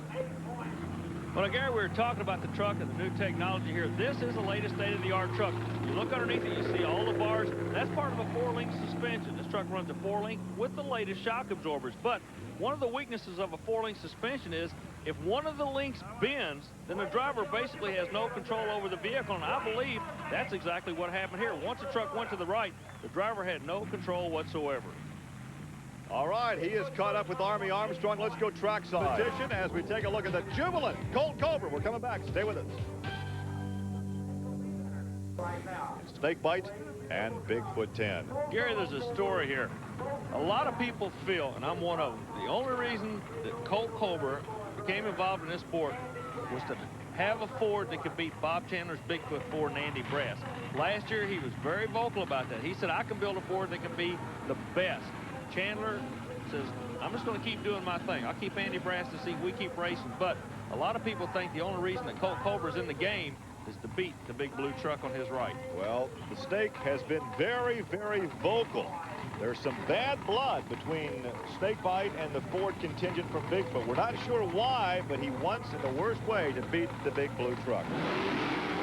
Well, Gary, we were talking about the truck and the new technology here. This is the latest state-of-the-art truck. You look underneath it, you see all the bars. That's part of a 4-link suspension. This truck runs a 4-link with the latest shock absorbers. But one of the weaknesses of a 4-link suspension is if one of the links bends, then the driver basically has no control over the vehicle. And I believe that's exactly what happened here. Once the truck went to the right, the driver had no control whatsoever. All right, he is caught up with Army Armstrong. Let's go trackside position as we take a look at the jubilant Colt Cobra. We're coming back. Stay with us. Snakebite and Bigfoot 10. Gary, there's a story here. A lot of people feel, and I'm one of them, the only reason that Colt Cobra became involved in this sport was to have a Ford that could beat Bob Chandler's Bigfoot Ford and Andy Brass. Last year, he was very vocal about that. He said, I can build a Ford that can be the best. Chandler says, I'm just going to keep doing my thing. I'll keep Andy Brass to see if we keep racing. But a lot of people think the only reason that Colt Cobra's in the game is to beat the big blue truck on his right. Well, the Snake has been very, very vocal. There's some bad blood between Snakebite and the Ford contingent from Bigfoot. We're not sure why, but he wants in the worst way to beat the big blue truck.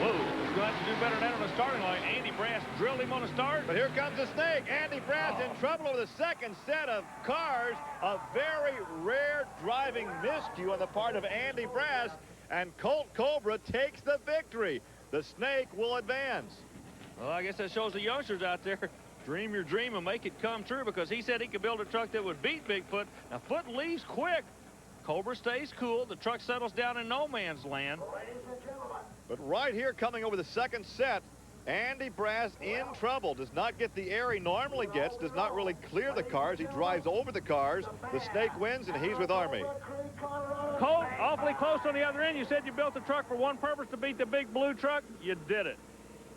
Whoa, he's going to have to do better than that on the starting line. Andy Brass drilled him on the start. But here comes the Snake. Andy Brass in trouble over the second set of cars. A very rare driving miscue on the part of Andy Brass. And Colt Cobra takes the victory. The Snake will advance. Well, I guess that shows the youngsters out there, dream your dream and make it come true, because he said he could build a truck that would beat Bigfoot. Now, Foot leaves quick. Cobra stays cool. The truck settles down in no man's land. But right here, coming over the second set, Andy Brass in trouble. Does not get the air he normally gets. Does not really clear the cars. He drives over the cars. The Snake wins, and he's with Army. Colt, awfully close on the other end. You said you built the truck for one purpose, to beat the big blue truck. You did it.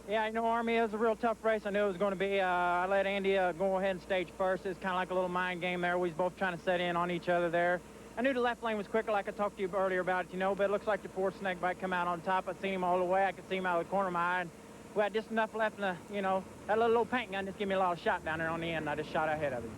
Yeah, you know, Army, it was a real tough race. I knew it was going to be. I let Andy go ahead and stage first. It's kind of like a little mind game there. We was both trying to set in on each other there. I knew the left lane was quicker, like I talked to you earlier about it, you know, but it looks like the Ford Snakebite come out on top. I seen him all the way. I could see him out of the corner of my eye. And we had just enough left in the, you know, that little paint gun just gave me a lot of shot down there on the end. I just shot ahead of him.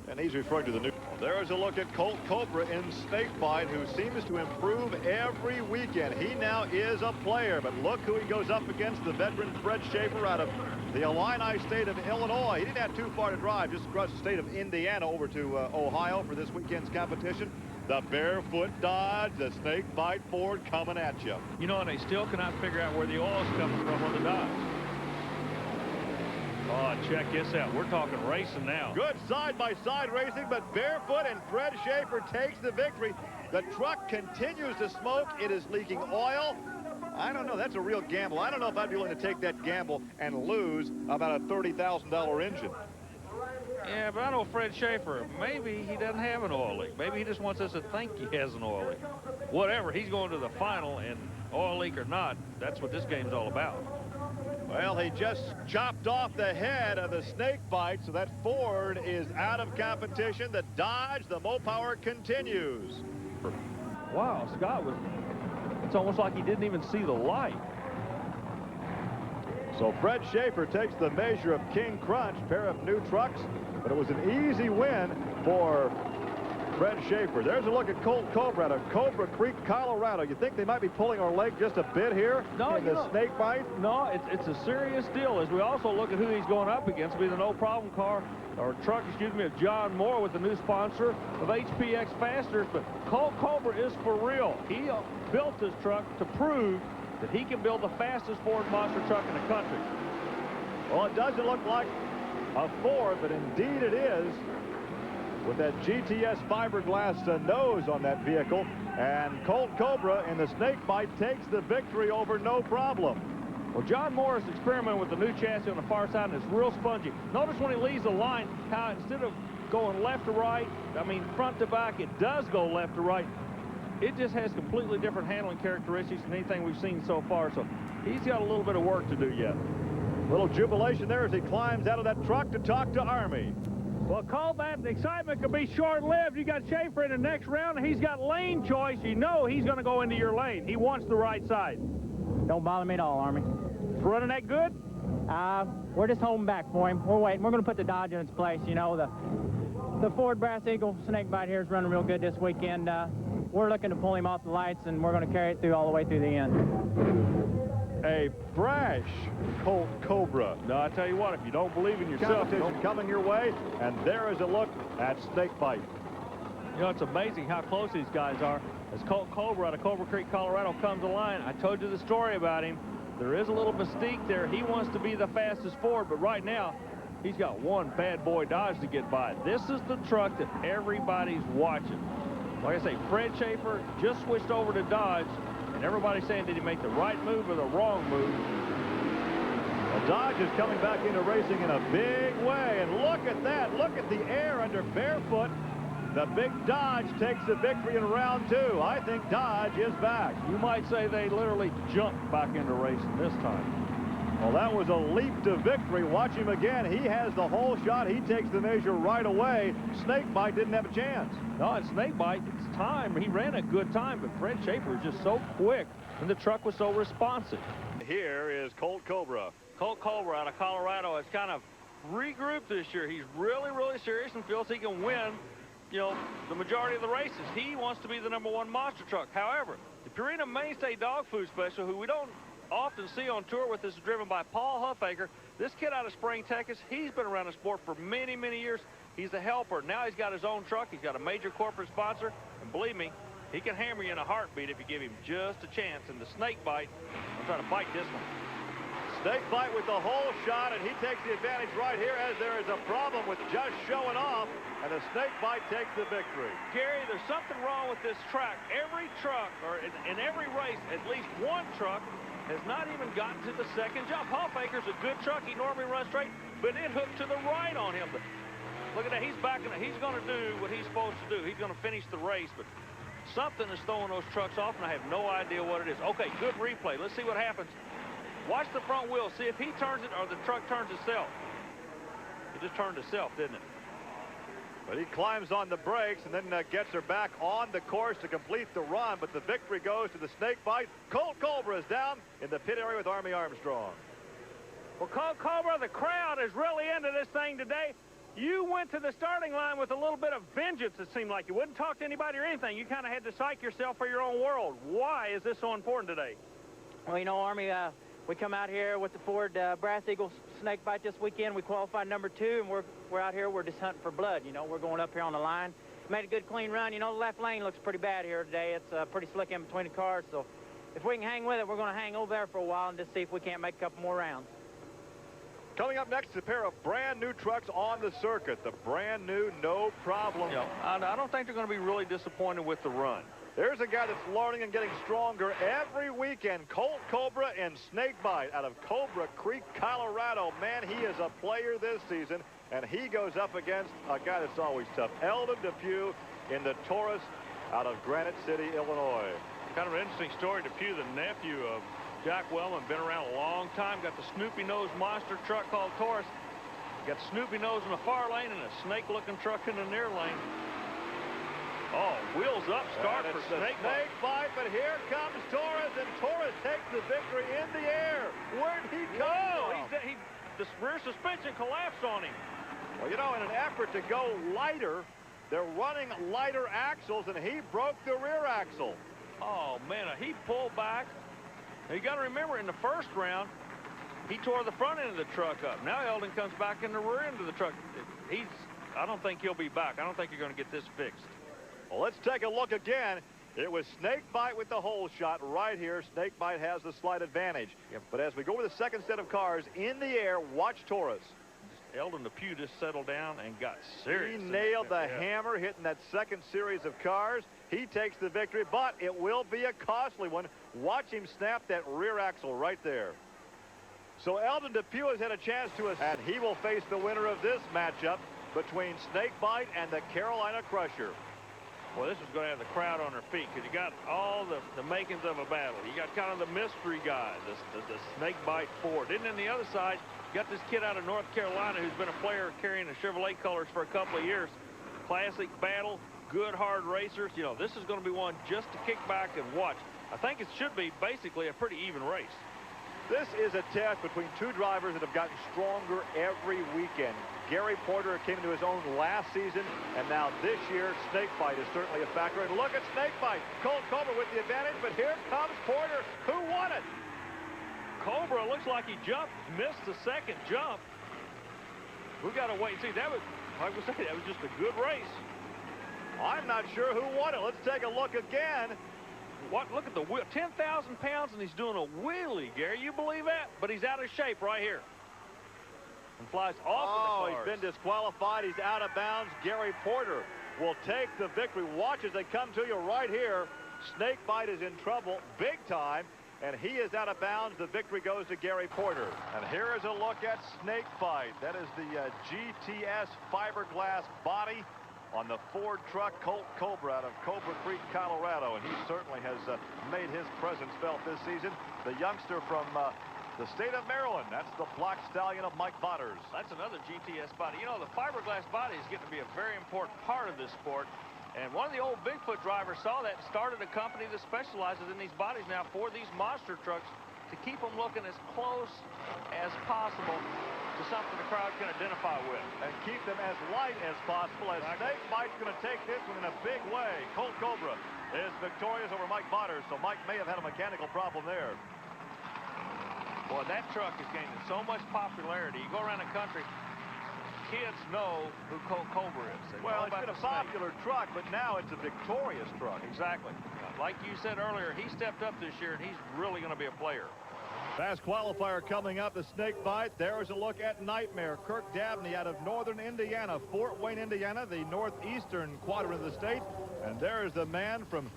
And he's referring to the new. There's a look at Colt Cobra in Snakebite, who seems to improve every weekend. He now is a player, but look who he goes up against, the veteran Fred Schaefer out of the Illini state of Illinois. He didn't have too far to drive, just across the state of Indiana over to Ohio for this weekend's competition. The Barefoot Dodge, the Snakebite Ford coming at you. You know, and they still cannot figure out where the oil's coming from on the Dodge. Oh, check this out. We're talking racing now. Good side-by-side racing, but Barefoot and Fred Schaefer takes the victory. The truck continues to smoke. It is leaking oil. I don't know. That's a real gamble. I don't know if I'd be willing to take that gamble and lose about a $30,000 engine. Yeah, but I know Fred Schaefer, maybe he doesn't have an oil leak. Maybe he just wants us to think he has an oil leak. Whatever, he's going to the final, and oil leak or not, that's what this game's all about. Well, he just chopped off the head of the Snakebite, so that Ford is out of competition. The Dodge, the Mopower continues. Wow, Scott it's almost like he didn't even see the light. So Fred Schaefer takes the measure of King Crunch, pair of new trucks, but it was an easy win for Fred Schaefer. There's a look at Colt Cobra out of Cobra Creek, Colorado. You think they might be pulling our leg just a bit here in the Snakebite? No, it's a serious deal. As we also look at who he's going up against, it'll be the no problem car, or truck, excuse me, of John Moore with the new sponsor of HPX Fasters. But Colt Cobra is for real. He built this truck to prove that he can build the fastest Ford monster truck in the country. Well, it doesn't look like a Ford, but indeed it is, with that GTS fiberglass nose on that vehicle. And Colt Cobra in the Snakebite takes the victory over no problem. Well, John Morris experimented with the new chassis on the far side, and it's real spongy. Notice when he leaves the line, how instead of going left to right, I mean front to back, it does go left to right. it just has completely different handling characteristics than anything we've seen so far. So he's got a little bit of work to do yet. Little jubilation there as he climbs out of that truck to talk to Army. Well, call that. The excitement could be short-lived. You got Schaefer in the next round, and he's got lane choice. You know he's going to go into your lane. He wants the right side. Don't bother me at all, Army. It's running that good? We're just holding back for him. We're waiting. We're going to put the Dodge in its place. You know, the Ford Brass Eagle Snakebite here is running real good this weekend. We're looking to pull him off the lights, and we're going to carry it through all the way through the end. A brash Colt Cobra. No, I tell you what, if you don't believe in yourself, Competition coming your way, and there is a look at Snakebite. you know, it's amazing how close these guys are. As Colt Cobra out of Cobra Creek, Colorado comes to line, I told you the story about him. There is a little mystique there. He wants to be the fastest Ford, but right now, he's got one bad boy Dodge to get by. This is the truck that everybody's watching. Like I say, Fred Schaefer just switched over to Dodge, and everybody's saying, did he make the right move or the wrong move? Well, Dodge is coming back into racing in a big way, and look at that. Look at the air under barefoot. The big Dodge takes the victory in round 2. I think Dodge is back. You might say they literally jumped back into racing this time. Well, that was a leap to victory. Watch him again. He has the whole shot. He takes the measure right away. Snakebite didn't have a chance. No, it's Snakebite. It's time. He ran a good time, but Fred Schaefer was just so quick, and the truck was so responsive. Here is Colt Cobra. Colt Cobra out of Colorado has kind of regrouped this year. He's really, really serious and feels he can win, you know, the majority of the races. He wants to be the #1 monster truck. However, if you're in a Mainstay Dog Food Special, who we don't often see on tour with us, is driven by Paul Huffaker. This kid out of Spring, Texas, he's been around the sport for many, many years. He's a helper. Now he's got his own truck. He's got a major corporate sponsor. And believe me, he can hammer you in a heartbeat if you give him just a chance. And the Snakebite, I'm trying to fight this one. Snakebite with the whole shot, and he takes the advantage right here as there is a problem with just showing off, and the Snakebite takes the victory. Gary, there's something wrong with this track. Every truck, or in every race, at least one truck has not even gotten to the second jump. Huffaker's a good truck. He normally runs straight, but it hooked to the right on him. But look at that. He's backing it. He's going to do what he's supposed to do. He's going to finish the race, but something is throwing those trucks off, and I have no idea what it is. Okay, good replay. Let's see what happens. Watch the front wheel. See if he turns it or the truck turns itself. It just turned itself, didn't it? But he climbs on the brakes and then gets her back on the course to complete the run. But the victory goes to the Snakebite. Colt Cobra is down in the pit area with Army Armstrong. Well, Colt Cobra, the crowd is really into this thing today. You went to the starting line with a little bit of vengeance, it seemed like. You wouldn't talk to anybody or anything. You kind of had to psych yourself for your own world. Why is this so important today? Well, you know, Army, we come out here with the Ford Brass Eagle Snakebite this weekend. We qualified #2, and we're out here. We're just hunting for blood. You know, we're going up here on the line. Made a good, clean run. You know, the left lane looks pretty bad here today. It's pretty slick in between the cars. So if we can hang with it, we're going to hang over there for a while and just see if we can't make a couple more rounds. Coming up next, a pair of brand new trucks on the circuit. The brand new, no problem. You know, I don't think they're going to be really disappointed with the run. There's a guy that's learning and getting stronger every weekend. Colt Cobra and Snakebite out of Cobra Creek, Colorado. Man, he is a player this season, and he goes up against a guy that's always tough. Eldon Depew in the Taurus out of Granite City, Illinois. Kind of an interesting story. Depew, the nephew of Jack Wellman, been around a long time. Got the Snoopy-nosed monster truck called Taurus. Got Snoopy nose in the far lane and a snake-looking truck in the near lane. Oh, wheels up, start for Snakebite, but here comes Taurus, and Taurus takes the victory in the air. Where'd he go? The rear suspension collapsed on him. Well, you know, in an effort to go lighter, they're running lighter axles, and he broke the rear axle. Oh, man, he pulled back. Now, you got to remember, in the first round, he tore the front end of the truck up. Now Eldon comes back in the rear end of the truck. I don't think he'll be back. I don't think you're going to get this fixed. Well, let's take a look again. It was Snakebite with the hole shot right here. Snakebite has the slight advantage. Yep. But as we go with the second set of cars in the air, watch Taurus. Eldon Depew just settled down and got serious. He nailed the hammer, hitting that second series of cars. He takes the victory, but it will be a costly one. Watch him snap that rear axle right there. So Eldon Depew has had a chance to, and he will face the winner of this matchup between Snakebite and the Carolina Crusher. Well, this is going to have the crowd on their feet because you got all the makings of a battle. You got kind of the mystery guy, the snakebite Ford. And then the other side, you got this kid out of North Carolina who's been a player carrying the Chevrolet colors for a couple of years. Classic battle, good hard racers. You know, this is going to be one just to kick back and watch. I think it should be basically a pretty even race. This is a test between two drivers that have gotten stronger every weekend. Gary Porter came into his own last season, and now this year, snakebite is certainly a factor. And look at snakebite. Colt Cobra with the advantage, but here comes Porter. Who won it? Cobra looks like he missed the second jump. We got to wait and see. That was, like I say, that was just a good race. I'm not sure who won it. Let's take a look again. What? Look at the wheel. 10,000 pounds, and he's doing a wheelie, Gary. You believe that? But he's out of shape right here. And flies off of the cars. He's been disqualified. He's out of bounds. Gary Porter will take the victory. Watch as they come to you right here. Snakebite is in trouble big time, and he is out of bounds. The victory goes to Gary Porter. And here is a look at Snakebite. That is the GTS fiberglass body on the Ford truck Colt Cobra out of Cobra Creek, Colorado. And he certainly has made his presence felt this season. The youngster from the state of Maryland. That's the Black Stallion of Mike Botters. That's another GTS body. You know, the fiberglass body is getting to be a very important part of this sport. And one of the old Bigfoot drivers saw that and started a company that specializes in these bodies now for these monster trucks to keep them looking as close as possible to something the crowd can identify with. And keep them as light as possible, as Snakebite's going to take this one in a big way. Colt Cobra is victorious over Mike Botters, so Mike may have had a mechanical problem there. Boy, that truck is gaining so much popularity. You go around the country, kids know who Colt Cobra is. Well, it's been a popular truck, but now it's a victorious truck. Exactly. Like you said earlier, he stepped up this year, and he's really going to be a player. Fast qualifier coming up, the Snakebite. There is a look at Nightmare. Kirk Dabney out of northern Indiana, Fort Wayne, Indiana, the northeastern quadrant of the state. And there is the man from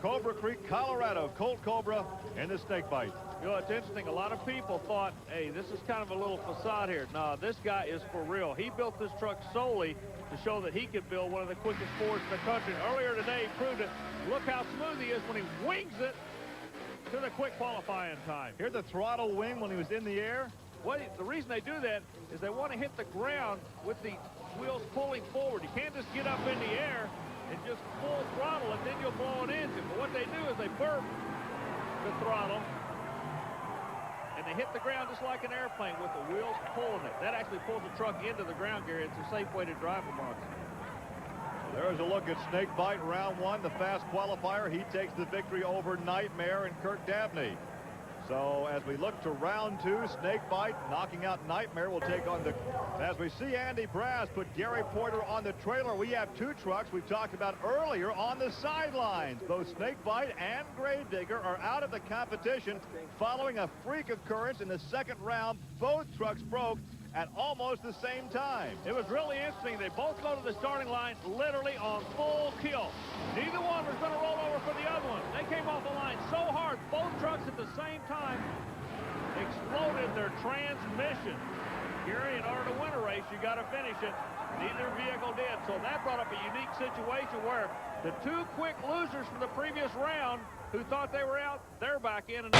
Cobra Creek, Colorado, Colt Cobra in the Snakebite. You know, it's interesting. A lot of people thought, hey, this is kind of a little facade here. No, this guy is for real. He built this truck solely to show that he could build one of the quickest Fords in the country. Earlier today, he proved it. Look how smooth he is when he wings it to the quick qualifying time. Hear the throttle wing when he was in the air? Well, the reason they do that is they want to hit the ground with the wheels pulling forward. You can't just get up in the air and just full throttle it, then you'll blow an engine. But what they do is they burp the throttle, and they hit the ground just like an airplane with the wheels pulling it. That actually pulls the truck into the ground, Gary. It's a safe way to drive a monster. There's a look at Snakebite, round one, the fast qualifier. He takes the victory over Nightmare and Kirk Dabney. So as we look to round two, Snakebite knocking out Nightmare will take on the... As we see Andy Brass put Gary Porter on the trailer, we have two trucks we talked about earlier on the sidelines. Both Snakebite and Gravedigger are out of the competition following a freak occurrence in the second round. Both trucks broke at almost the same time. It was really interesting. They both go to the starting line literally on full kill. Neither one was going to roll over for the other one. They came off the line so hard, both trucks at the same time exploded their transmission. Gary, in order to win a race, you got to finish it. Neither vehicle did. So that brought up a unique situation where the two quick losers from the previous round who thought they were out, they're back in. And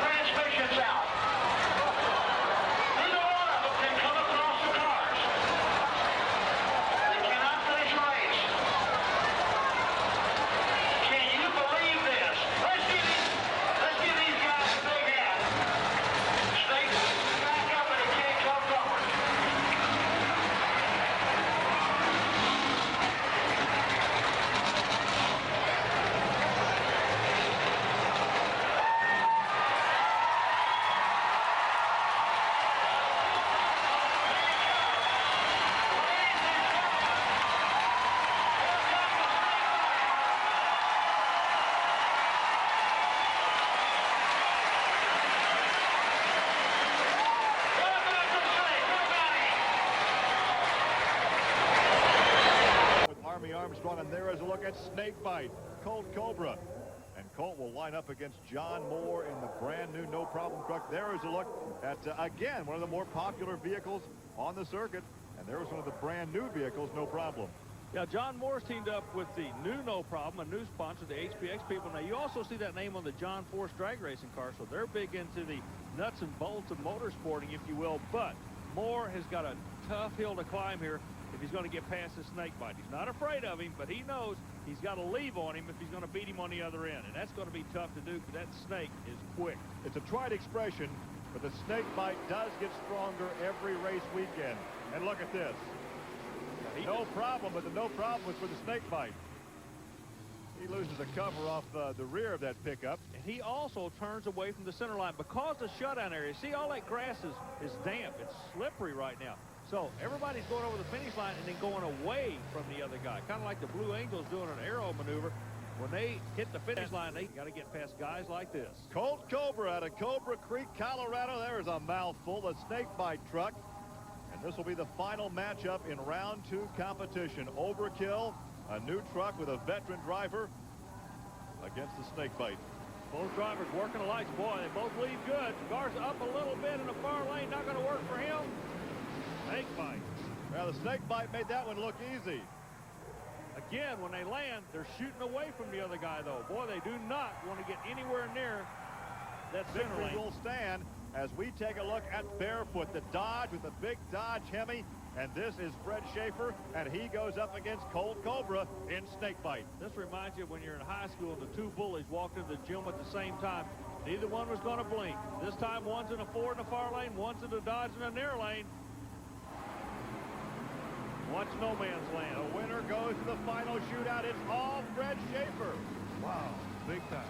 Transmissions out. Snakebite, Colt Cobra. And Colt will line up against John Moore in the brand new no problem truck. There is a look at, again, one of the more popular vehicles on the circuit. And there was one of the brand new vehicles, no problem. Yeah, John Moore's teamed up with the new No Problem, a new sponsor, the HPX people. Now, you also see that name on the John Force drag racing car, so they're big into the nuts and bolts of motorsporting, if you will. But Moore has got a tough hill to climb here if he's going to get past the Snakebite. He's not afraid of him, but he knows he's got to leave on him if he's going to beat him on the other end. And that's going to be tough to do because that snake is quick. It's a tried expression, but the Snakebite does get stronger every race weekend. And look at this. No problem, but the no problem was for the Snakebite. He loses the cover off the rear of that pickup. And he also turns away from the center line because the shutdown area. See, all that grass is damp. It's slippery right now. So everybody's going over the finish line and then going away from the other guy. Kind of like the Blue Angels doing an arrow maneuver. When they hit the finish line, they got to get past guys like this. Colt Cobra out of Cobra Creek, Colorado. There's a mouthful, the Snakebite truck. And this will be the final matchup in round 2 competition. Overkill, a new truck with a veteran driver against the Snakebite. Both drivers working the lights. Boy, they both lead good. Car's up a little bit in the far lane. Not going to work for him. Snakebite. Well, the Snakebite made that one look easy. Again, when they land, they're shooting away from the other guy, though. Boy, they do not want to get anywhere near that center Victory lane. will stand as we take a look at Barefoot, the Dodge with the big Dodge Hemi. And this is Fred Schaefer, and he goes up against Colt Cobra in Snakebite. This reminds you of when you're in high school and the two bullies walked into the gym at the same time. Neither one was going to blink. This time, one's in a Ford in the far lane, one's in the Dodge in the near lane. Watch no man's land. The winner goes to the final shootout. It's all Fred Schaefer. Wow, big time.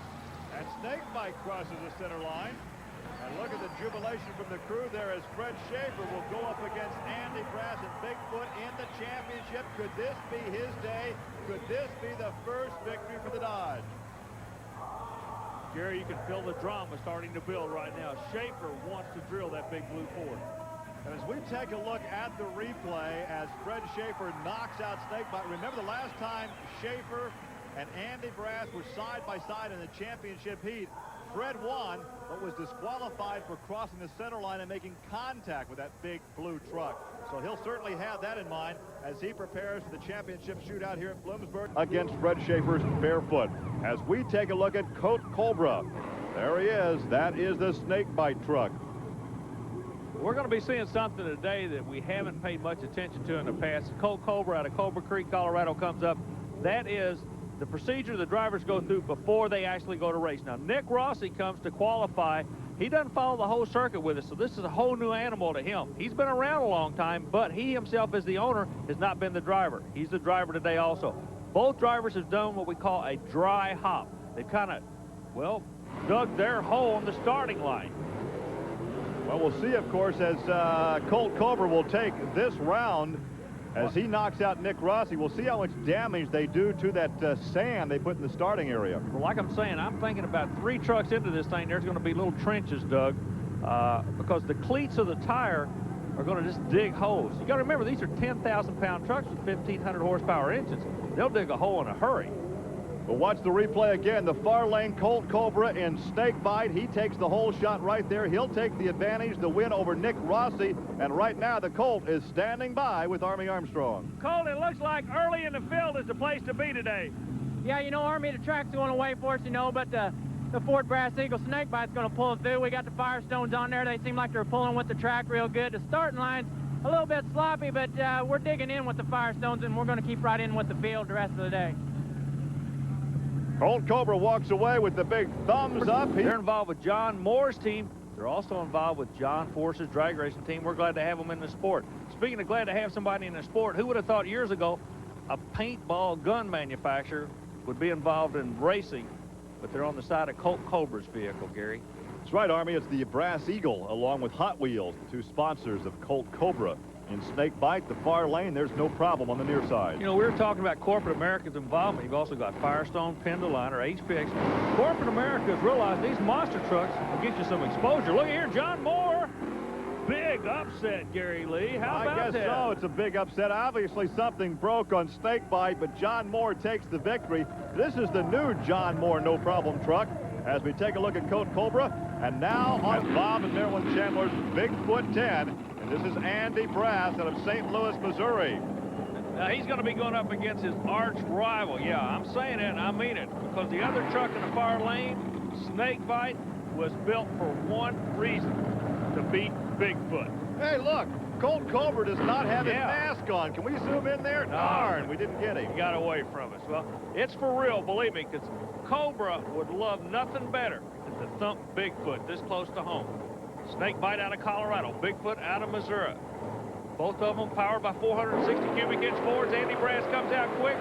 And Snakebite crosses the center line. And look at the jubilation from the crew there as Fred Schaefer will go up against Andy Brass and Bigfoot in the championship. Could this be his day? Could this be the first victory for the Dodge? Gary, you can feel the drama starting to build right now. Schaefer wants to drill that big blue Ford. And as we take a look at the replay as Fred Schaefer knocks out Snakebite, remember the last time Schaefer and Andy Brass were side by side in the championship heat, Fred won, but was disqualified for crossing the center line and making contact with that big blue truck. So he'll certainly have that in mind as he prepares for the championship shootout here at Bloomsburg against Fred Schaefer's Barefoot. As we take a look at Colt Cobra, there he is. That is the Snakebite truck. We're going to be seeing something today that we haven't paid much attention to in the past. Colt Cobra out of Cobra Creek, Colorado comes up. That is the procedure the drivers go through before they actually go to race. Now, Nick Rossi comes to qualify. He doesn't follow the whole circuit with us, so this is a whole new animal to him. He's been around a long time, but he himself as the owner has not been the driver. He's the driver today also. Both drivers have done what we call a dry hop. They've kind of, well, dug their hole on the starting line. Well, we'll see, of course, as Colt Cobra will take this round as he knocks out Nick Rossi. We'll see how much damage they do to that sand they put in the starting area. Well, like I'm saying, I'm thinking about 3 trucks into this thing, there's going to be little trenches dug because the cleats of the tire are going to just dig holes. You got to remember, these are 10,000-pound trucks with 1,500 horsepower engines. They'll dig a hole in a hurry. But watch the replay again. The far lane Colt Cobra in Snakebite. He takes the whole shot right there. He'll take the advantage, the win over Nick Rossi. And right now, the Colt is standing by with Army Armstrong. Colt, it looks like early in the field is the place to be today. Yeah, you know, Army, the track's going away for us, you know, but the Ford Brass Eagle Snakebite's going to pull it through. We got the Firestones on there. They seem like they're pulling with the track real good. The starting line's a little bit sloppy, but we're digging in with the Firestones, and we're going to keep right in with the field the rest of the day. Colt Cobra walks away with the big thumbs up. They're involved with John Moore's team. They're also involved with John Force's drag racing team. We're glad to have them in the sport. Speaking of glad to have somebody in the sport, who would have thought years ago a paintball gun manufacturer would be involved in racing, but they're on the side of Colt Cobra's vehicle, Gary. That's right, Army. It's the Brass Eagle along with Hot Wheels, the 2 sponsors of Colt Cobra. In Snakebite, the far lane, there's no problem on the near side. You know, we were talking about corporate America's involvement. You've also got Firestone, PENDA Liner, HPX. Corporate America has realized these monster trucks will get you some exposure. Look here, John Moore. big upset, Gary Lee. How about I guess that? so. It's a big upset. Obviously, something broke on Snakebite, but John Moore takes the victory. This is the new John Moore no-problem truck. As we take a look at Colt Cobra, and now on Bob and Marilyn Chandler's Bigfoot 10, and this is Andy Brass out of St. Louis, Missouri. Now, he's going to be going up against his arch rival. Yeah, I'm saying it, and I mean it, because the other truck in the far lane, Snakebite, was built for one reason, to beat Bigfoot. Hey, look, Colt Cobra does not have his Yeah. mask on. Can we zoom in there? No. Darn, we didn't get him. He got away from us. Well, it's for real, believe me, because Cobra would love nothing better than to thump Bigfoot this close to home. Snakebite out of Colorado, Bigfoot out of Missouri. Both of them powered by 460 cubic inch Fords. Andy Brass comes out quick.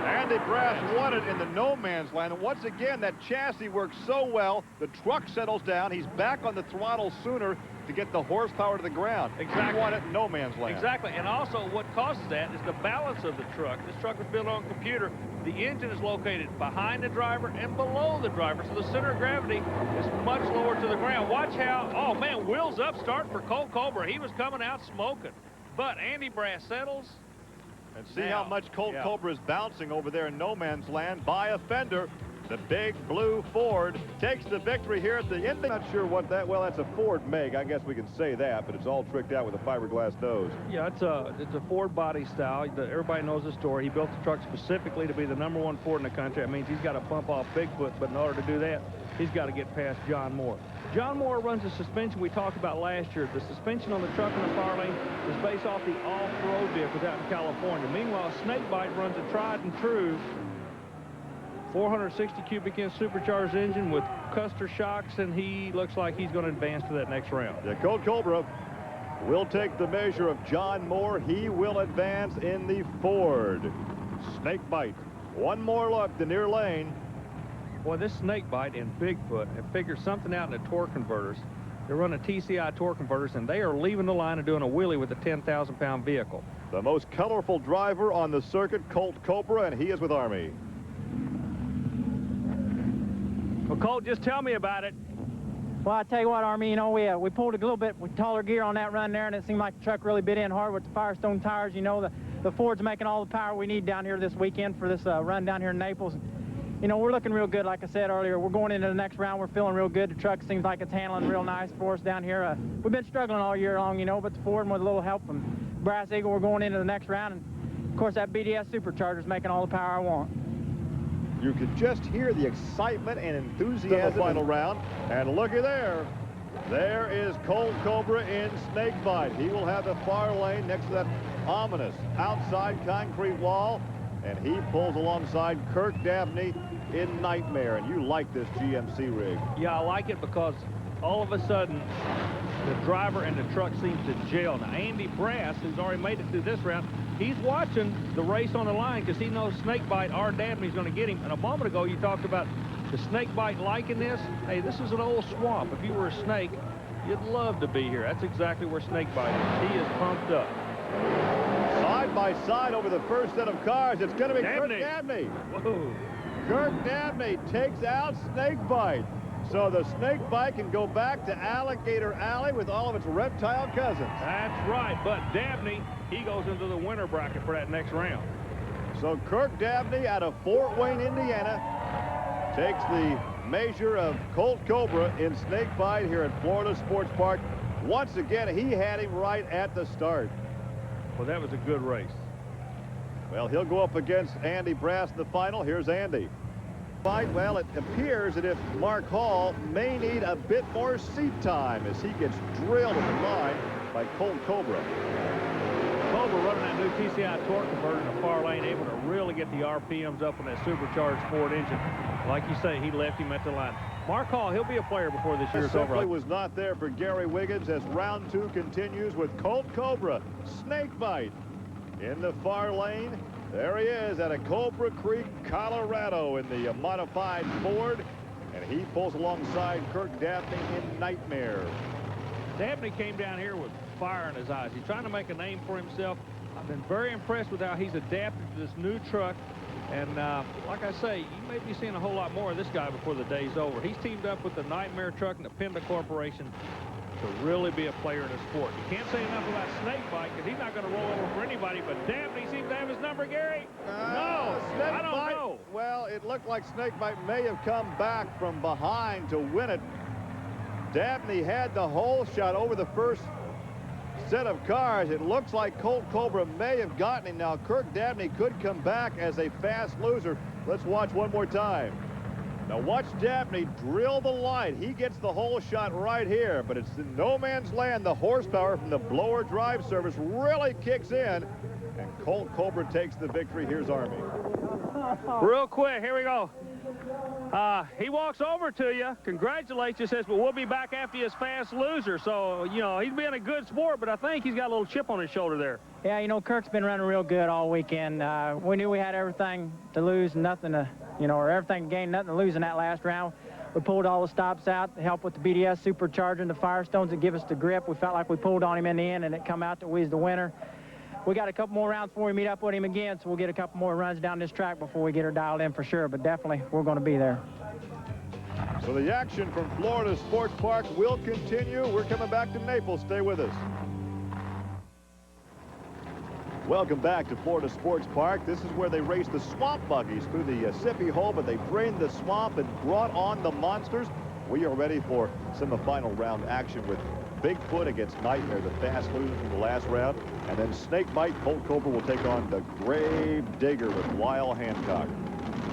Andy Brass won it in the no man's land. And once again, that chassis works so well. The truck settles down. He's back on the throttle sooner to get the horsepower to the ground. Exactly. He won it in no man's land. Exactly. And also what causes that is the balance of the truck. This truck was built on a computer. The engine is located behind the driver and below the driver. So the center of gravity is much lower to the ground. Watch how, oh man, wheels up start for Colt Cobra. He was coming out smoking. But Andy Brass settles. And see Now, how much Colt yeah. Cobra is bouncing over there in no man's land by a fender. The big blue Ford takes the victory here at the end. Not sure what that, well, that's a Ford Meg. I guess we can say that, but it's all tricked out with a fiberglass nose. Yeah, it's a Ford body style. Everybody knows the story. He built the truck specifically to be the #1 Ford in the country. That means he's got to bump off Bigfoot, but in order to do that, he's got to get past John Moore. John Moore runs the suspension we talked about last year. The suspension on the truck in the far lane is based off the off-road vehicles out in California. Meanwhile, Snakebite runs a tried and true 460 cubic inch supercharged engine with Custer shocks, and he looks like he's going to advance to that next round. The Colt Cobra will take the measure of John Moore. He will advance in the Ford. Snakebite. One more look, the near lane. Boy, this Snakebite and Bigfoot have figured something out in the torque converters. They run a TCI torque converters, and they are leaving the line and doing a wheelie with a 10,000-pound vehicle. The most colorful driver on the circuit, Colt Cobra, and he is with Army. Well, Colt, just tell me about it. Well, I tell you what, Army, you know, we pulled a little bit with taller gear on that run there, and it seemed like the truck really bit in hard with the Firestone tires. You know, the Ford's making all the power we need down here this weekend for this run down here in Naples. You know, we're looking real good, like I said earlier. We're going into the next round. We're feeling real good. The truck seems like it's handling real nice for us down here. We've been struggling all year long, you know, but the Ford, with a little help from Brass Eagle, we're going into the next round. And, of course, that BDS supercharger is making all the power I want. You could just hear the excitement and enthusiasm. The final round. And looky there. There is Colt Cobra in Snakebite. He will have the far lane next to that ominous outside concrete wall. And he pulls alongside Kirk Dabney in Nightmare. And you like this GMC rig. Yeah, I like it because all of a sudden the driver and the truck seems to gel. Now, Andy Brass, who's already made it through this round, he's watching the race on the line because he knows Snakebite, our Dabney's going to get him. And a moment ago, you talked about the Snakebite liking this. Hey, this is an old swamp. If you were a snake, you'd love to be here. That's exactly where Snakebite is. He is pumped up. Side by side over the first set of cars. It's going to be Kirk Dabney. Whoa. Kirk Dabney takes out Snakebite. So the Snakebite can go back to Alligator Alley with all of its reptile cousins. That's right, but Dabney, he goes into the winner bracket for that next round. So Kirk Dabney out of Fort Wayne, Indiana, takes the measure of Colt Cobra in Snakebite here at Florida Sports Park. Once again, he had him right at the start. Well, that was a good race. Well, he'll go up against Andy Brass in the final. Here's Andy. Well, it appears that if Mark Hall may need a bit more seat time as he gets drilled in the line by Colt Cobra. Cobra running that new TCI torque converter in the far lane, able to really get the RPMs up on that supercharged Ford engine. Like you say, he left him at the line. Mark Hall, he'll be a player before this year's over. Simply was not there for Gary Wiggins as round two continues with Colt Cobra. Snakebite in the far lane. There he is at a Cobra Creek, Colorado in the modified Ford. And he pulls alongside Kirk Dabney in Nightmare. Dabney came down here with fire in his eyes. He's trying to make a name for himself. I've been very impressed with how he's adapted to this new truck. And like I say, you may be seeing a whole lot more of this guy before the day's over. He's teamed up with the Nightmare Truck and the PENDA Corporation to really be a player in the sport. You can't say enough about Snakebite because he's not going to roll over for anybody, but Dabney seems to have his number, Gary. No, I don't know. Well, it looked like Snakebite may have come back from behind to win it. Dabney had the hole shot over the first set of cars. It looks like Colt Cobra may have gotten him. Now, Kirk Dabney could come back as a fast loser. Let's watch one more time. Now watch Dabney drill the light. He gets the hole shot right here, but it's in no man's land. The horsepower from the blower drive service really kicks in, and Colt Cobra takes the victory. Here's Army. Real quick, here we go. He walks over to you, congratulates you, says, but we'll be back after you as fast loser. So, you know, he's being a good sport, but I think he's got a little chip on his shoulder there. Yeah, you know, Kirk's been running real good all weekend. We knew we had everything to lose, nothing to, you know, or everything to gain, nothing to lose in that last round. We pulled all the stops out to help with the BDS supercharging, the Firestones that give us the grip. We felt like we pulled on him in the end, and it come out that we was the winner. We got a couple more rounds before we meet up with him again, so we'll get a couple more runs down this track before we get her dialed in for sure, but definitely we're going to be there. So the action from Florida Sports Park will continue. We're coming back to Naples. Stay with us. Welcome back to Florida Sports Park. This is where they race the swamp buggies through the Sippy Hole, but they drained the swamp and brought on the monsters. We are ready for semifinal round action with Bigfoot against Nightmare, the fast loser from the last round. And then Snakebite, Colt Cobra will take on the Grave Digger with Lyle Hancock.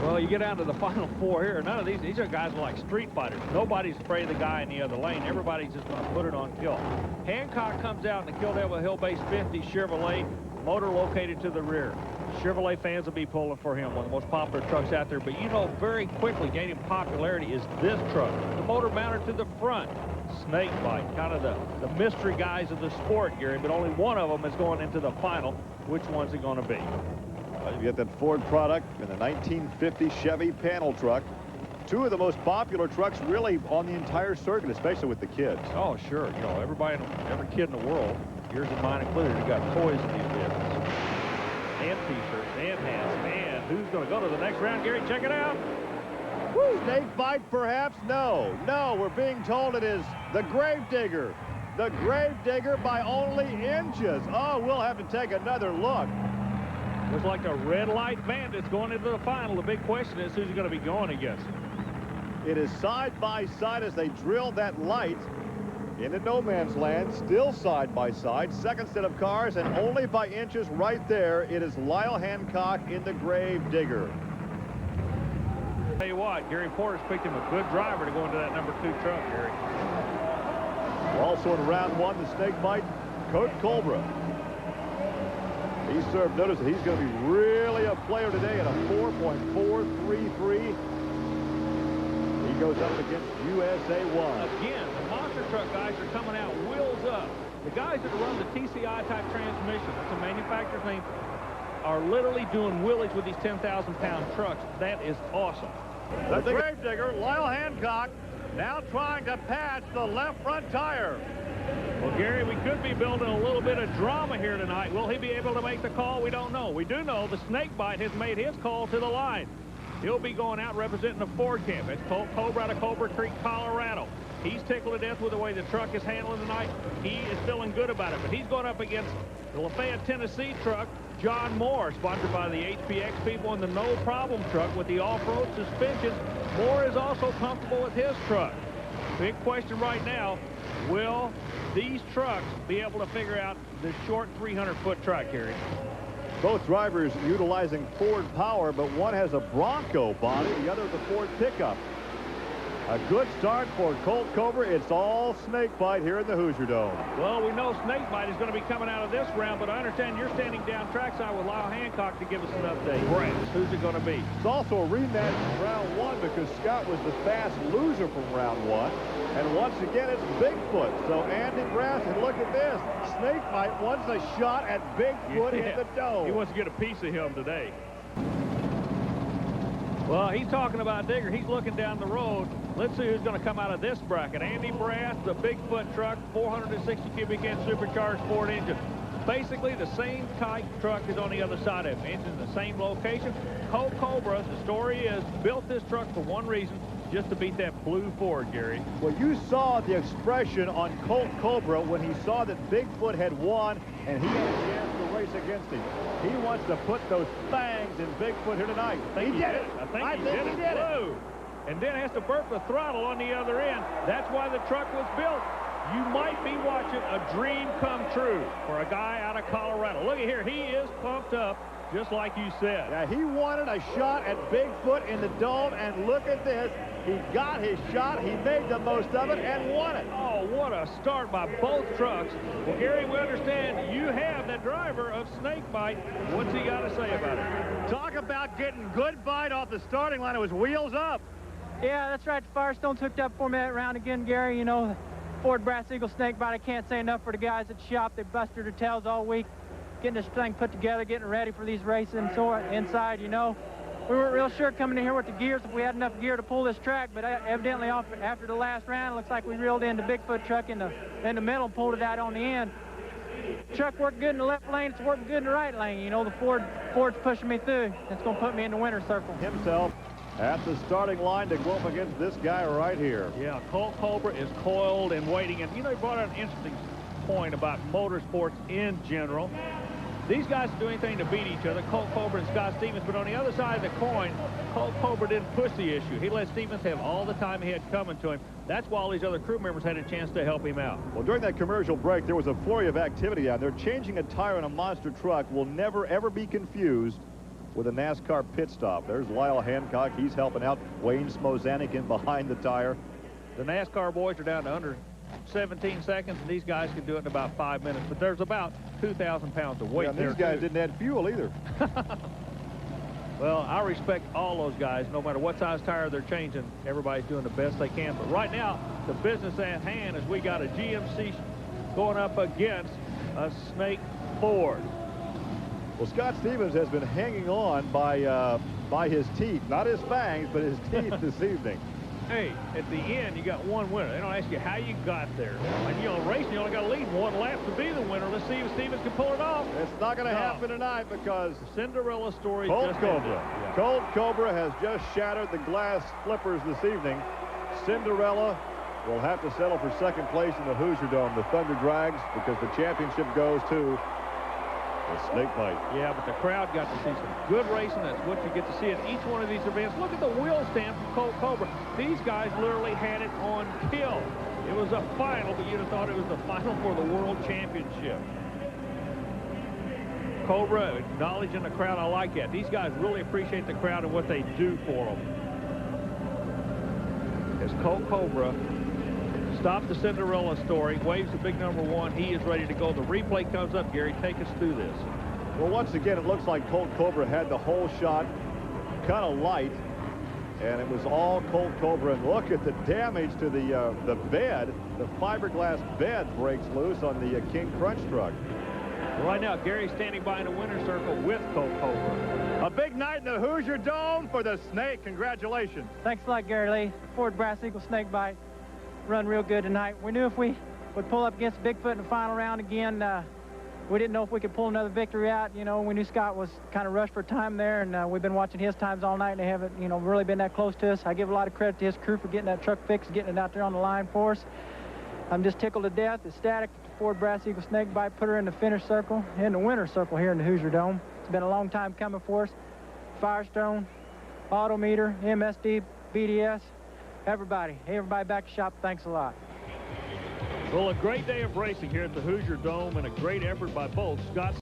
Well, you get down to the final four here. None of these are guys are like street fighters. Nobody's afraid of the guy in the other lane. Everybody's just going to put it on kill. Hancock comes out in the Kill Devil Hill Base 50 Chevrolet, motor located to the rear. Chevrolet fans will be pulling for him, one of the most popular trucks out there. But you know, very quickly gaining popularity is this truck. The motor mounted to the front. Snakebite, kind of the mystery guys of the sport, Gary, but only one of them is going into the final. Which one's it going to be? You get that Ford product in the 1950 Chevy panel truck. Two of the most popular trucks really on the entire circuit, especially with the kids. Oh, sure. You know, every kid in the world, yours and mine included, have got toys in these vehicles. And t-shirts and hats. And who's going to go to the next round, Gary? Check it out. Woo! Snakebite, perhaps? No. No, we're being told it is the Grave Digger. The Grave Digger by only inches. Oh, we'll have to take another look. Looks like the red light bandits going into the final. The big question is who's going to be going against. It is side by side as they drill that light into no man's land. Still side by side. Second set of cars, and only by inches right there. It is Lyle Hancock in the Grave Digger. Tell you what, Gary Porter's picked him a good driver to go into that number 2 truck, Gary. Also in round one, the Snakebite, Colt Cobra. He served notice that he's going to be really a player today at a 4.433. He goes up against USA 1. Again, the monster truck guys are coming out wheels up. The guys that run the TCI type transmission, that's a manufacturer's name, are literally doing wheelies with these 10,000-pound trucks. That is awesome. The Grave Digger, Lyle Hancock, now trying to patch the left front tire. Well, Gary, we could be building a little bit of drama here tonight. Will he be able to make the call? We don't know. We do know the Snakebite has made his call to the line. He'll be going out representing the Ford camp. It's Colt Cobra out of Cobra Creek, Colorado. He's tickled to death with the way the truck is handling tonight. He is feeling good about it, but he's going up against the Lafayette, Tennessee truck, John Moore, sponsored by the HPX people in the No Problem truck with the off-road suspensions. Moore is also comfortable with his truck. Big question right now, will these trucks be able to figure out the short 300-foot track, Gary? Both drivers utilizing Ford power, but one has a Bronco body, the other is a Ford pickup. A good start for Colt Cobra. It's all Snakebite here in the Hoosier Dome. Well, we know Snakebite is going to be coming out of this round, but I understand you're standing down trackside with Lyle Hancock to give us an update. Right. Who's it going to be? It's also a rematch from round one because Scott was the fast loser from round one. And once again, it's Bigfoot. So Andy Grass, and look at this. Snakebite wants a shot at Bigfoot in the dome. He wants to get a piece of him today. Well, he's talking about Digger. He's looking down the road. Let's see who's going to come out of this bracket. Andy Brass, the Bigfoot truck, 460 cubic inch supercharged Ford engine. basically the same type truck is on the other side of him. Engine in the same location. Cobra, the story is, built this truck for one reason, just to beat that blue Ford, Gary. Well, you saw the expression on Cobra when he saw that Bigfoot had won and he had a chance to race against him. He wants to put those fangs in Bigfoot here tonight. He did it. I think he did it. And then has to burp the throttle on the other end. That's why the truck was built. You might be watching a dream come true for a guy out of Colorado. Look at here. He is pumped up, just like you said. Yeah, he wanted a shot at Bigfoot in the Dome, and look at this. He got his shot. He made the most of it and won it. Oh, what a start by both trucks. Well, Gary, we understand you have the driver of Snakebite. What's he got to say about it? Talk about getting good bite off the starting line. It was wheels up. Yeah, that's right. The Firestone's hooked up for me that round again, Gary. You know, Ford Brass Eagle Snakebite, I can't say enough for the guys at the shop. They busted their tails all week, getting this thing put together, getting ready for these races and so inside, you know. We weren't real sure coming in here with the gears if we had enough gear to pull this track, but evidently after the last round, it looks like we reeled in the Bigfoot truck in the middle and pulled it out on the end. The truck worked good in the left lane. It's working good in the right lane. You know, the Ford's pushing me through. It's going to put me in the winner's circle. Himself at the starting line to go up against this guy right here. Yeah, Cobra is coiled and waiting. And, you know, he brought out an interesting point about motorsports in general. These guys do anything to beat each other, Cobra and Scott Stevens, but on the other side of the coin, Cobra didn't push the issue. He let Stevens have all the time he had coming to him. That's why all these other crew members had a chance to help him out. Well, during that commercial break, there was a flurry of activity out there. Changing a tire on a monster truck will never, ever be confused with a NASCAR pit stop. There's Lyle Hancock. He's helping out. Wayne Smozanik in behind the tire. The NASCAR boys are down to under 17 seconds, and these guys can do it in about 5 minutes. But there's about 2,000 pounds of weight there. These guys didn't add fuel either. Well, I respect all those guys. No matter what size tire they're changing, everybody's doing the best they can. But right now, the business at hand is we got a GMC going up against a Snake Ford. Well, Scott Stevens has been hanging on by his teeth, not his fangs, but his teeth this evening. Hey, at the end, you got one winner. They don't ask you how you got there. Like, you know, racing, you only got to lead one lap to be the winner. Let's see if Stevens can pull it off. It's not going to happen tonight because Cinderella story Colt Cobra has just shattered the glass flippers this evening. Cinderella will have to settle for second place in the Hoosier Dome. The Thunder Drags, because the championship goes to the Snakebite. Yeah, but the crowd got to see some good racing. That's what you get to see at each one of these events. Look at the wheel stand from Colt Cobra. These guys literally had it on kill. It was a final, but you'd have thought it was the final for the World Championship. Cobra acknowledging the crowd. I like that. These guys really appreciate the crowd and what they do for them. As Colt Cobra stops the Cinderella story, waves the big number 1. He is ready to go. The replay comes up. Gary, take us through this. Well, once again, it looks like Colt Cobra had the whole shot kind of light, and it was all Colt Cobra. And look at the damage to the bed. The fiberglass bed breaks loose on the King Crunch truck. Right now, Gary's standing by in the winner's circle with Colt Cobra. A big night in the Hoosier Dome for the Snake. Congratulations. Thanks a lot, Gary Lee. Ford Brass Eagle Snakebite run real good tonight. We knew if we would pull up against Bigfoot in the final round again, we didn't know if we could pull another victory out. You know, we knew Scott was kind of rushed for time there, and we've been watching his times all night, and they haven't, you know, really been that close to us. I give a lot of credit to his crew for getting that truck fixed, getting it out there on the line for us. I'm just tickled to death. Ecstatic. Ford Brass Eagle Snakebite put her in the finish circle, in the winner's circle here in the Hoosier Dome. It's been a long time coming for us. Firestone, Autometer, MSD, BDS, everybody back at the shop, thanks a lot. Well, a great day of racing here at the Hoosier Dome and a great effort by both Scott